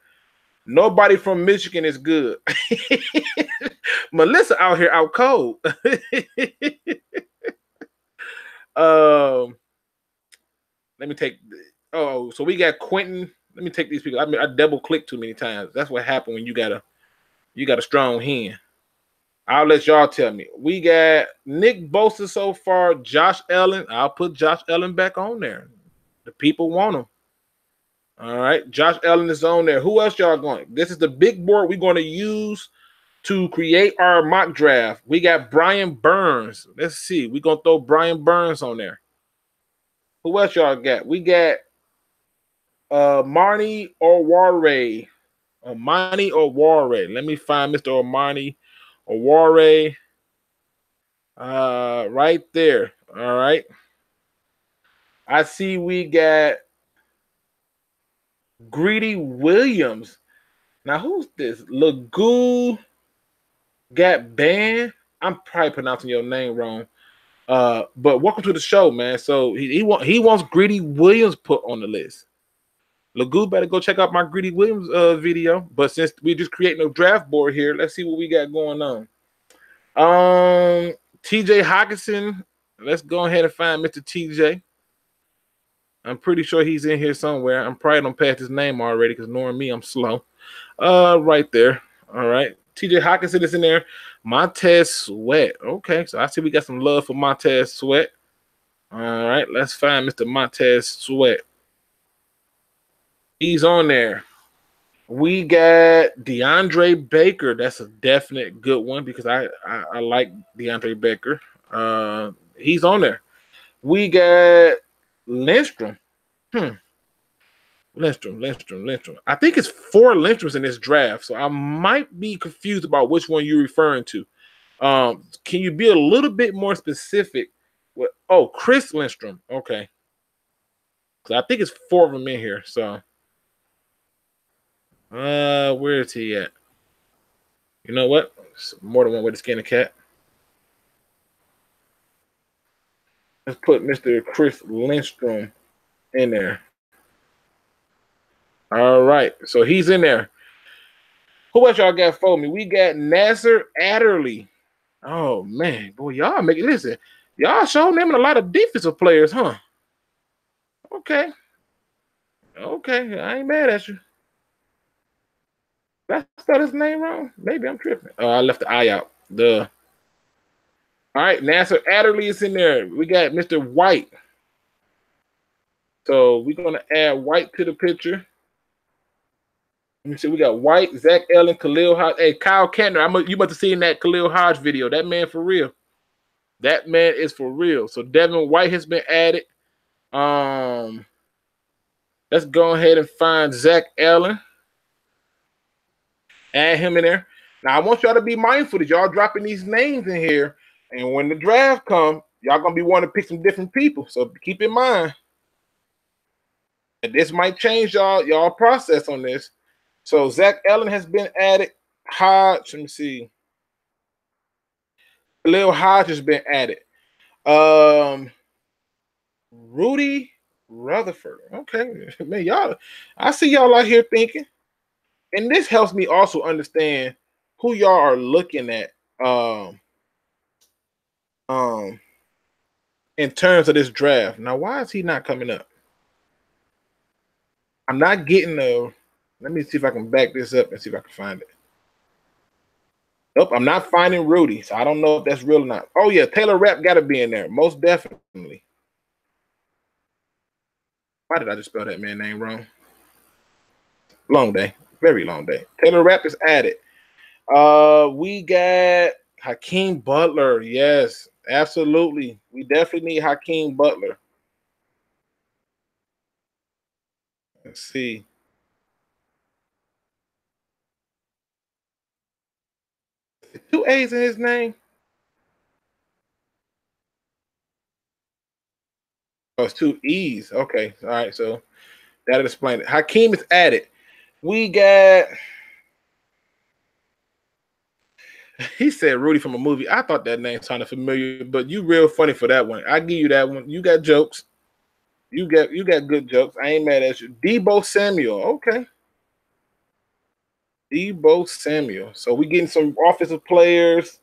Nobody from Michigan is good. Melissa out here out cold. Let me take. Oh, so we got Quentin. Let me take these people. I mean, I double clicked too many times. That's what happened when you got a strong hand. I'll let y'all tell me. We got Nick Bosa so far. Josh Allen. I'll put Josh Allen back on there. The people want him. All right, Josh Allen is on there. Who else y'all going? This is the big board we're going to use to create our mock draft. We got Brian Burns. Let's see. We're going to throw Brian Burns on there. Who else y'all got? We got Marnie Oware. Omani Oware. Let me find Mr. Omani Oware. Right there. All right. I see we got Greedy Williams. Now, who's this? Lagoo got banned. I'm probably pronouncing your name wrong. But welcome to the show, man. So he wants Greedy Williams put on the list. Lagoo better go check out my Greedy Williams video. But since we're just creating a draft board here, let's see what we got going on. TJ Hawkinson. Let's go ahead and find Mr. TJ. I'm pretty sure he's in here somewhere. I'm probably don't pass his name already because knowing me, I'm slow. Right there. All right. TJ Hawkinson is in there. Montez Sweat. Okay, so I see we got some love for Montez Sweat. All right, let's find Mr. Montez Sweat. He's on there. We got DeAndre Baker. That's a definite good one because I like DeAndre Baker. He's on there. We got Lindstrom. Lindstrom. I think it's 4 Lindstroms in this draft, so I might be confused about which one you're referring to. Can you be a little bit more specific? Oh, Chris Lindstrom. Okay. Because I think it's 4 of them in here. So, where is he at? You know what? It's more than one way to skin a cat. Let's put Mr. Chris Lindstrom in there. All right, so he's in there. Who else y'all got for me? We got Nasser Adderley. Oh man, boy, y'all make it. Listen, y'all showing them a lot of defensive players, huh? Okay, I ain't mad at you. Did I spell his name wrong? Maybe I'm tripping. Oh, I left the I out. Duh. All right, Nasser Adderley is in there. We got Mr. White. So we're gonna add White to the picture. Let me see. We got White, Zach Allen, Khalil Hodge. Hey, Kyle Kantner. You must have seen that Khalil Hodge video. That man for real. That man is for real. So Devin White has been added. Let's go ahead and find Zach Allen. Add him in there. Now I want y'all to be mindful that y'all dropping these names in here, and when the draft comes, y'all gonna be wanting to pick some different people. So keep in mind. And this might change y'all process on this. So Zach Allen has been added. Hodge, let me see. Khalil Hodge has been added. Rudy Rutherford. Okay, man, y'all. I see y'all out here thinking, and this helps me also understand who y'all are looking at. In terms of this draft. Now, why is he not coming up? I'm not getting the. Let me see if I can back this up and see if I can find it. Nope, I'm not finding Rudy, so I don't know if that's real or not. Oh, yeah, Taylor Rapp got to be in there, most definitely. Why did I just spell that man's name wrong? Long day, very long day. Taylor Rapp is added. We got Hakeem Butler. Yes, absolutely. We definitely need Hakeem Butler. Let's see. Two A's in his name. Oh, it's 2 E's. Okay. All right. So that'll explain it. Hakeem is added. We got. He said Rudy from a movie. I thought that name sounded familiar, but you real funny for that one. I give you that one. You got jokes. You got good jokes. I ain't mad at you. Debo Samuel. Okay. Debo Samuel. So we getting some offensive players.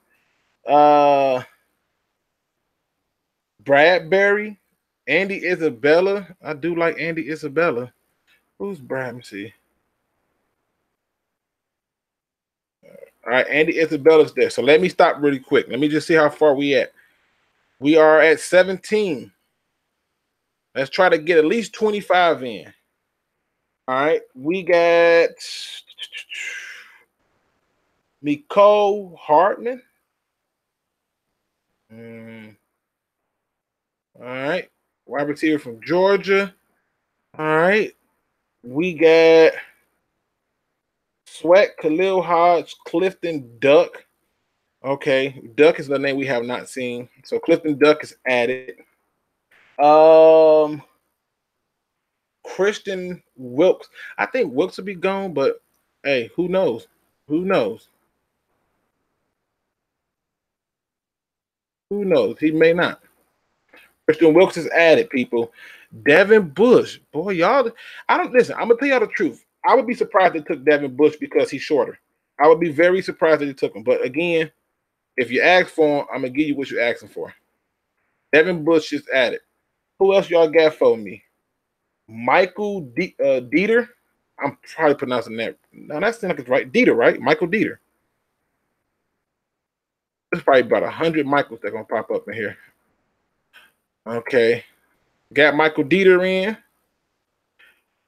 Bradbury, Andy Isabella. I do like Andy Isabella. Who's Brad? Let me see. All right, Andy Isabella's there. So let me stop really quick. Let me just see how far we at. We are at 17. Let's try to get at least 25 in. All right, we got Miko Hartman. All right, wide receiver from Georgia. All right, we got Sweat, Khalil Hodge, Clifton Duck. Okay, Duck is the name we have not seen. So Clifton Duck is added. Um, Christian Wilkes. I think Wilkes will be gone, but hey, who knows? Who knows? Who knows? He may not. Christian Wilkes is added, people. Devin Bush. Boy, y'all. I don't listen. I'm gonna tell y'all the truth. I would be surprised they took Devin Bush because he's shorter. I would be very surprised that they took him. But again, if you ask for him, I'm gonna give you what you're asking for. Devin Bush is added. Who else y'all got for me? Michael Dieter. I'm probably pronouncing that. No, that sounds like it's right. Dieter, right? Michael Dieter. There's probably about 100 Michaels that are gonna pop up in here. Okay. Got Michael Dieter in.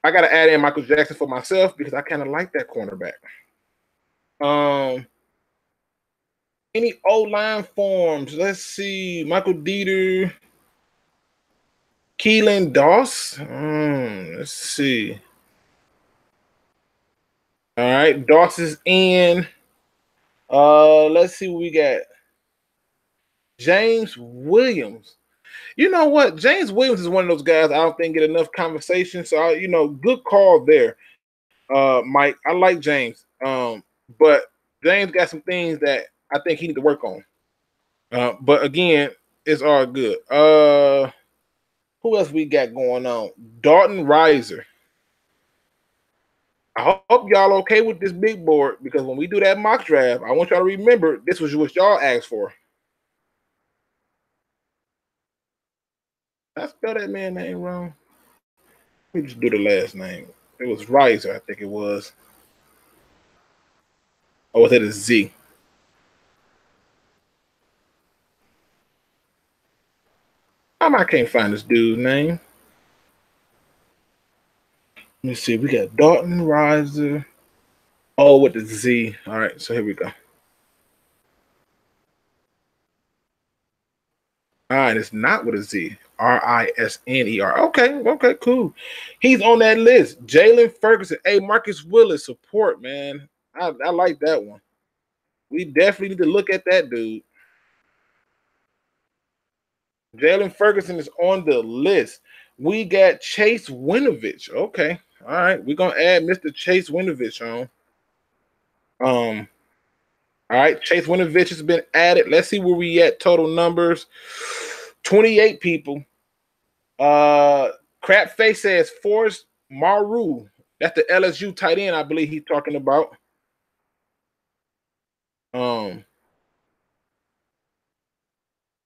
I gotta add in Michael Jackson for myself because I kind of like that cornerback. Any O-line forms? Let's see. Michael Dieter. Keelan Doss. Let's see. All right, Doss is in. Let's see what we got. James Williams. You know what? James Williams is one of those guys I don't think get enough conversation. So, good call there, Mike. I like James, but James got some things that I think he need to work on. But again, it's all good. Who else we got going on? Dalton Reiser. I hope y'all okay with this big board because when we do that mock draft, I want y'all to remember this was what y'all asked for. I spelled that man's name wrong. Let me just do the last name. It was Reiser, I think it was. Oh, was it a Z? I can't find this dude's name. Let me see. We got Dalton Reiser. Oh, with the Z. All right, so here we go. All right, it's not with a Z. Risner. Okay, cool. He's on that list. Jalen Ferguson. Hey, Marcus Willis support, man. I like that one. We definitely need to look at that dude. Jalen Ferguson is on the list. We got Chase Winovich. Okay. All right. We're going to add Mr. Chase Winovich on. All right. Chase Winovich has been added. Let's see where we at total numbers. 28 people. Crapface says Forrest Maru. That's the LSU tight end, I believe he's talking about.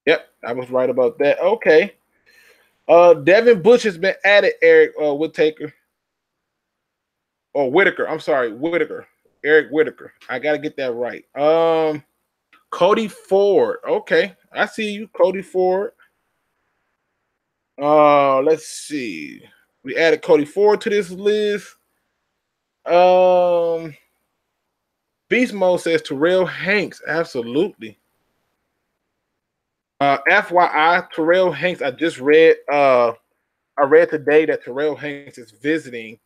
Yep, I was right about that. Okay. Devin Bush has been added, Eric Whittaker. Or Whitaker. I'm sorry, Whitaker. Eric Whitaker. I gotta get that right. Cody Ford. Okay, I see you, Cody Ford. Let's see. We added Cody Ford to this list. Beast Mode says Terrell Hanks. Absolutely. FYI, Terrell Hanks. I just read. I read today that Terrell Hanks is visiting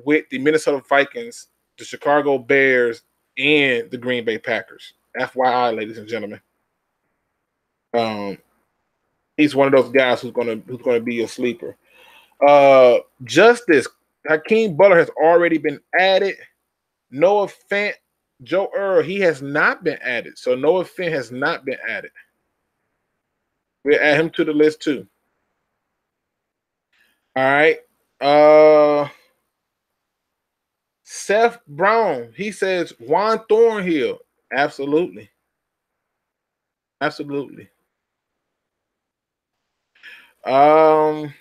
with the Minnesota Vikings, the Chicago Bears, and the Green Bay Packers. FYI, ladies and gentlemen. He's one of those guys who's gonna be a sleeper. Justice Hakeem Butler has already been added. Noah Fant, Joe Earl, he has not been added. So Noah Fant has not been added. We'll add him to the list too. All right. Seth Brown, he says Juan Thornhill. Absolutely. Absolutely. I'm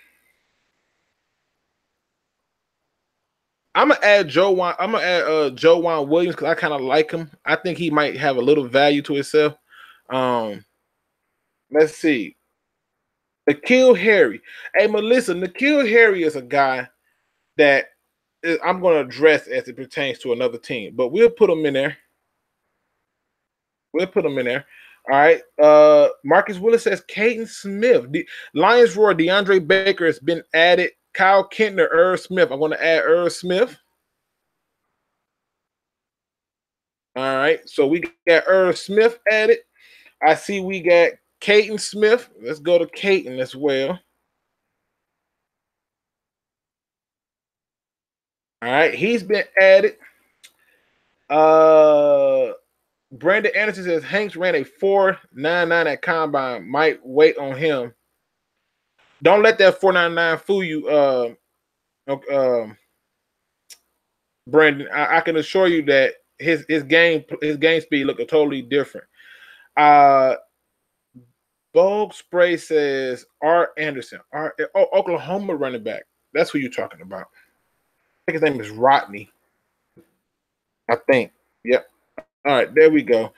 gonna add Joe Juan. I'm gonna add Joe Juan Williams because I kind of like him. I think he might have a little value to himself. Let's see. N'Keal Harry. Hey, Melissa, N'Keal Harry is a guy that I'm going to address as it pertains to another team, but we'll put them in there. We'll put them in there. All right. Marcus Willis says Caden Smith. Lions Roar, DeAndre Baker has been added. Kyle Kentner, Irv Smith. I'm going to add Irv Smith. All right. So we got Irv Smith added. I see we got Caden Smith. Let's go to Caden as well. All right. He's been added. Brandon Anderson says Hanks ran a 4.99 at combine. Might wait on him. Don't let that 4.99 fool you, Brandon. I can assure you that his game speed looked totally different. Bogue Spray says Art Anderson. Oklahoma running back. That's who you're talking about. I think his name is Rodney. I think. Yep. All right, there we go.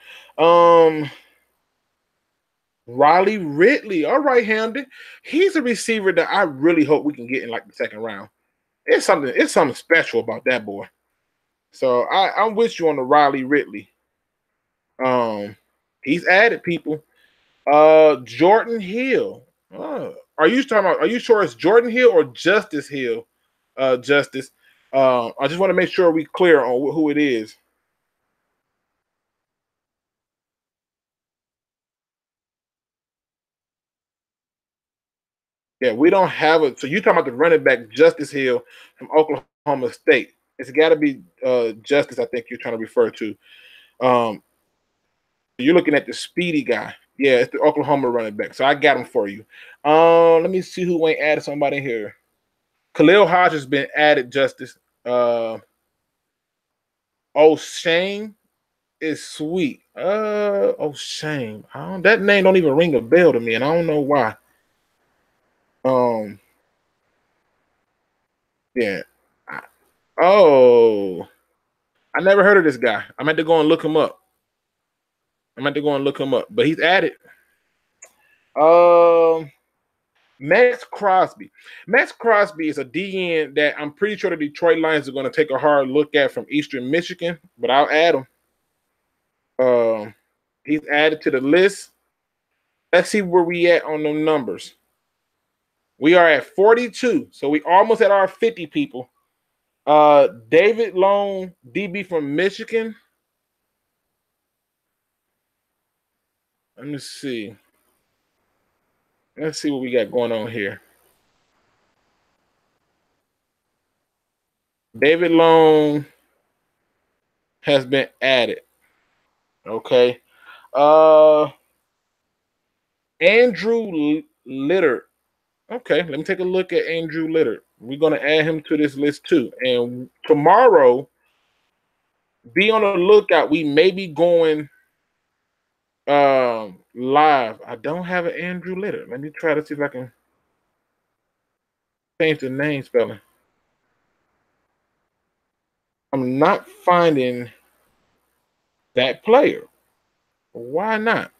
Riley Ridley. All right, Hamden. He's a receiver that I really hope we can get in like the second round. It's something special about that boy. So I'm with you on the Riley Ridley. He's added people. Jordan Hill. Are you sure it's Jordan Hill or Justice Hill? Justice. I just want to make sure we're clear on who it is. Yeah, we don't have it. So you're talking about the running back Justice Hill from Oklahoma State. It's got to be Justice, I think you're trying to refer to. You're looking at the speedy guy. Yeah, it's the Oklahoma running back. So I got him for you. Let me see who ain't added somebody here. Khalil Hodge has been added, Justice. Shane is sweet. Shane. That name don't even ring a bell to me, and I don't know why. Yeah. I never heard of this guy. I'm had to go and look him up. But he's added. Max Crosby. Max Crosby is a DN that I'm pretty sure the Detroit Lions are going to take a hard look at from Eastern Michigan, but I'll add him. He's added to the list. Let's see where we at on them numbers. We are at 42, so we almost at our 50 people. David Long, DB from Michigan. Let me see. Let's see what we got going on here. David Long has been added. Okay. Andrew Litter. Okay, let me take a look at Andrew Litter. We're going to add him to this list too. And tomorrow, be on the lookout. We may be going live. I don't have an Andrew Litter. Let me try to see if I can change the name spelling. I'm not finding that player. Why not?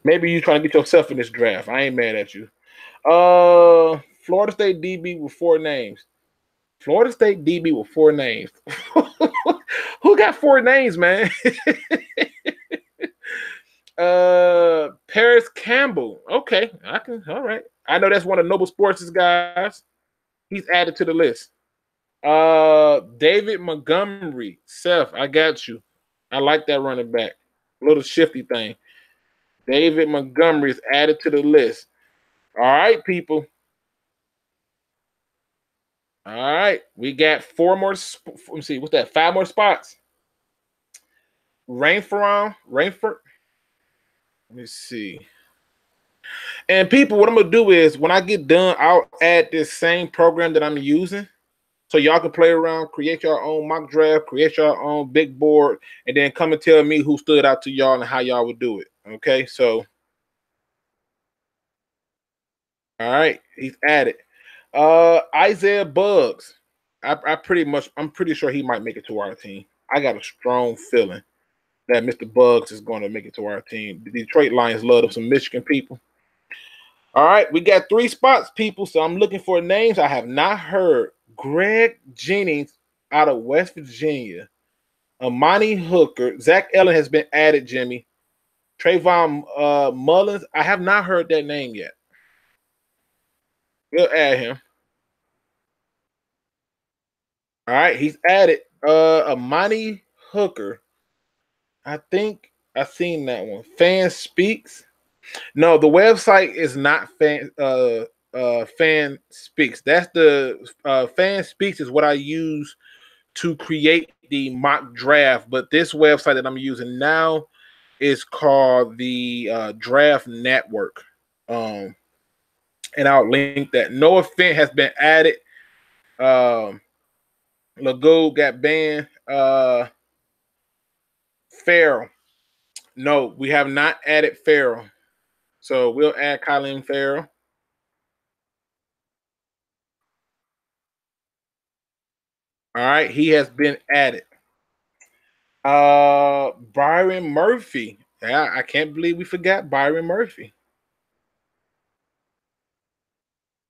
Maybe you're trying to get yourself in this draft. I ain't mad at you. Florida State DB with 4 names. Florida State DB with 4 names. Who got 4 names, man? Paris Campbell. Okay, all right. I know that's one of Noble Sports' guys. He's added to the list. David Montgomery. Seth, I got you. I like that running back. Little shifty thing. David Montgomery is added to the list. All right, people. All right. We got 4 more. Let me see. What's that? 5 more spots. Rainford. Let me see. And people, what I'm going to do is when I get done, I'll add this same program that I'm using. So y'all can play around, create your own mock draft, create your own big board, and then come and tell me who stood out to y'all and how y'all would do it. Okay, so all right, he's added. Isaiah Buggs. I'm pretty sure he might make it to our team. I got a strong feeling that Mr. Buggs is going to make it to our team. The Detroit Lions love some Michigan people. All right, we got 3 spots, people. So I'm looking for names. I have not heard. Greg Jennings out of West Virginia. Amani Hooker. Zach Ellen has been added, Jimmy. Trayvon Mullins. I have not heard that name yet. We'll add him. All right, he's added. Amani Hooker. I think I've seen that one. Fan Speaks. No, the website is not Fan Speaks. That's the Fan Speaks is what I use to create the mock draft. But this website that I'm using now is called the Draft Network. And I'll link that. Noah Fent has been added. Lago got banned. Farrell. No, we have not added Farrell. So we'll add Colin Farrell. All right, he has been added. Byron Murphy. Yeah, I can't believe we forgot Byron Murphy.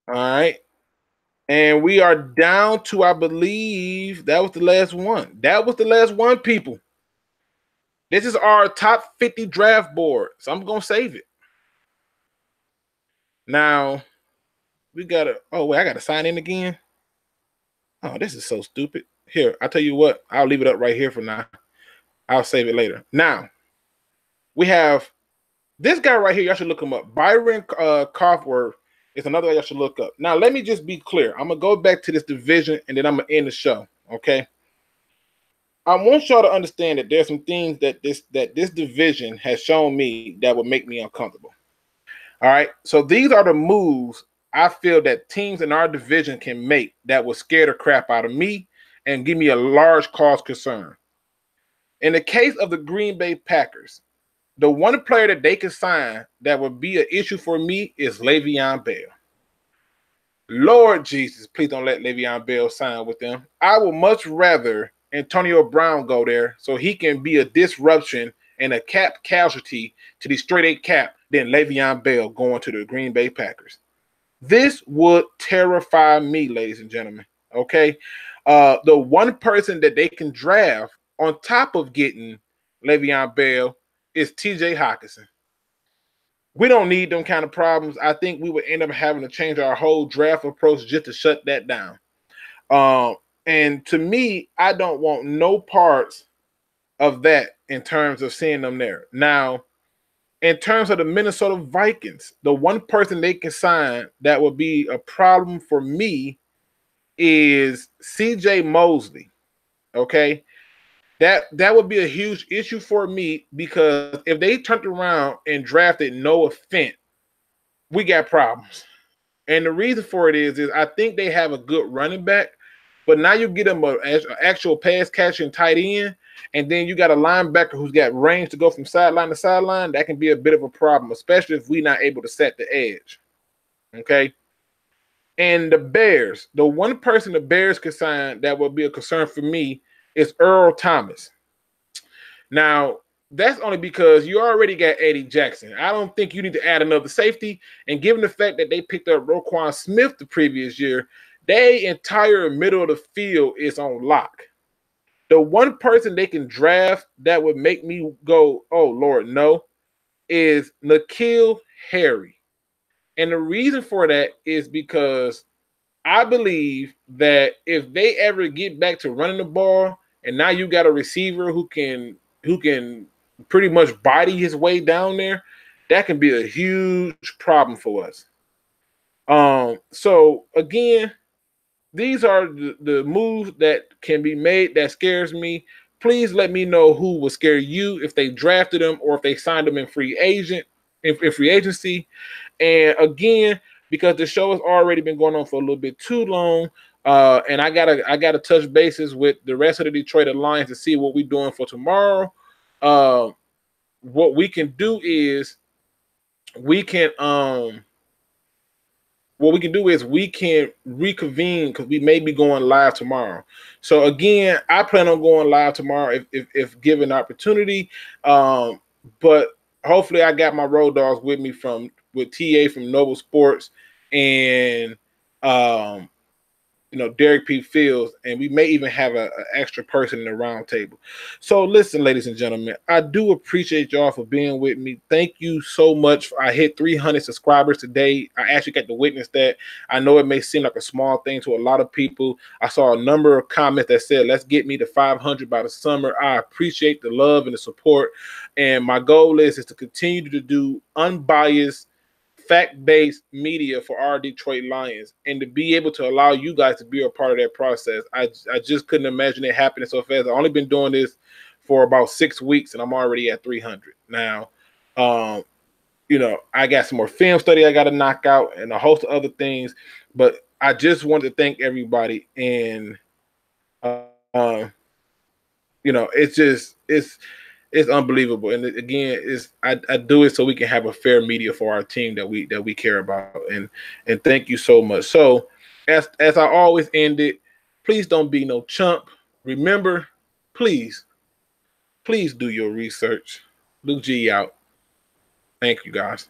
All right. And we are down to, I believe, that was the last one. That was the last one, people. This is our top 50 draft board. So I'm going to save it. Now, we got to, oh, wait, I got to sign in again. Oh, this is so stupid. Here, I'll tell you what. I'll leave it up right here for now. I'll save it later. Now, we have this guy right here. Y'all should look him up. Byron Kaufworth is another guy y'all should look up. Now, let me just be clear. I'm going to go back to this division, and then I'm going to end the show, okay? I want y'all to understand that there's some things that this division has shown me that would make me uncomfortable. All right? So these are the moves I feel that teams in our division can make that will scare the crap out of me and give me a large cause concern. In the case of the Green Bay Packers, the one player that they can sign that would be an issue for me is Le'Veon Bell. Lord Jesus, please don't let Le'Veon Bell sign with them. I would much rather Antonio Brown go there so he can be a disruption and a cap casualty to the straight 8 cap than Le'Veon Bell going to the Green Bay Packers. This would terrify me, ladies and gentlemen, okay? The one person that they can draft on top of getting Le'Veon Bell is T.J. Hockenson. We don't need them kind of problems. I think we would end up having to change our whole draft approach just to shut that down. And to me, I don't want no parts of that in terms of seeing them there. Now, in terms of the Minnesota Vikings, the one person they can sign that would be a problem for me is C.J. Mosley. Okay? That would be a huge issue for me because if they turned around and drafted Noah Fent, we got problems. And the reason for it is I think they have a good running back, but now you get them an actual pass catching tight end, and then you got a linebacker who's got range to go from sideline to sideline. That can be a bit of a problem, especially if we're not able to set the edge. Okay? And the Bears, the one person the Bears could sign that would be a concern for me is Earl Thomas. Now, that's only because you already got Eddie Jackson. I don't think you need to add another safety. And given the fact that they picked up Roquan Smith the previous year, their entire middle of the field is on lock. The one person they can draft that would make me go, oh, Lord, no, is N'Keal Harry. And the reason for that is because I believe that if they ever get back to running the ball, and now you got a receiver who can pretty much body his way down there, that can be a huge problem for us. So again, these are the moves that can be made that scares me. Please let me know who will scare you if they drafted them or if they signed them in free agency. And again, because the show has already been going on for a little bit too long, and I gotta touch bases with the rest of the Detroit Lions to see what we're doing for tomorrow. What we can do is we can reconvene because we may be going live tomorrow. So again, I plan on going live tomorrow if given opportunity. But hopefully I got my road dogs with me from with TA from Noble Sports and Derrick P. Fields, and we may even have an extra person in the round table. So listen, ladies and gentlemen, I do appreciate y'all for being with me. Thank you so much. I hit 300 subscribers today. I actually got to witness that. I know it may seem like a small thing to a lot of people. I saw a number of comments that said, let's get me to 500 by the summer. I appreciate the love and the support. And my goal is to continue to do unbiased, fact-based media for our Detroit Lions, and to be able to allow you guys to be a part of that process. I just couldn't imagine it happening so fast. I've only been doing this for about 6 weeks, and I'm already at 300 now. I got some more film study I got to knock out and a host of other things, but I just want to thank everybody. And it's unbelievable. And again, I do it so we can have a fair media for our team that we care about. And thank you so much. So as I always end it, please don't be no chump. Remember, please do your research. Luke G out. Thank you, guys.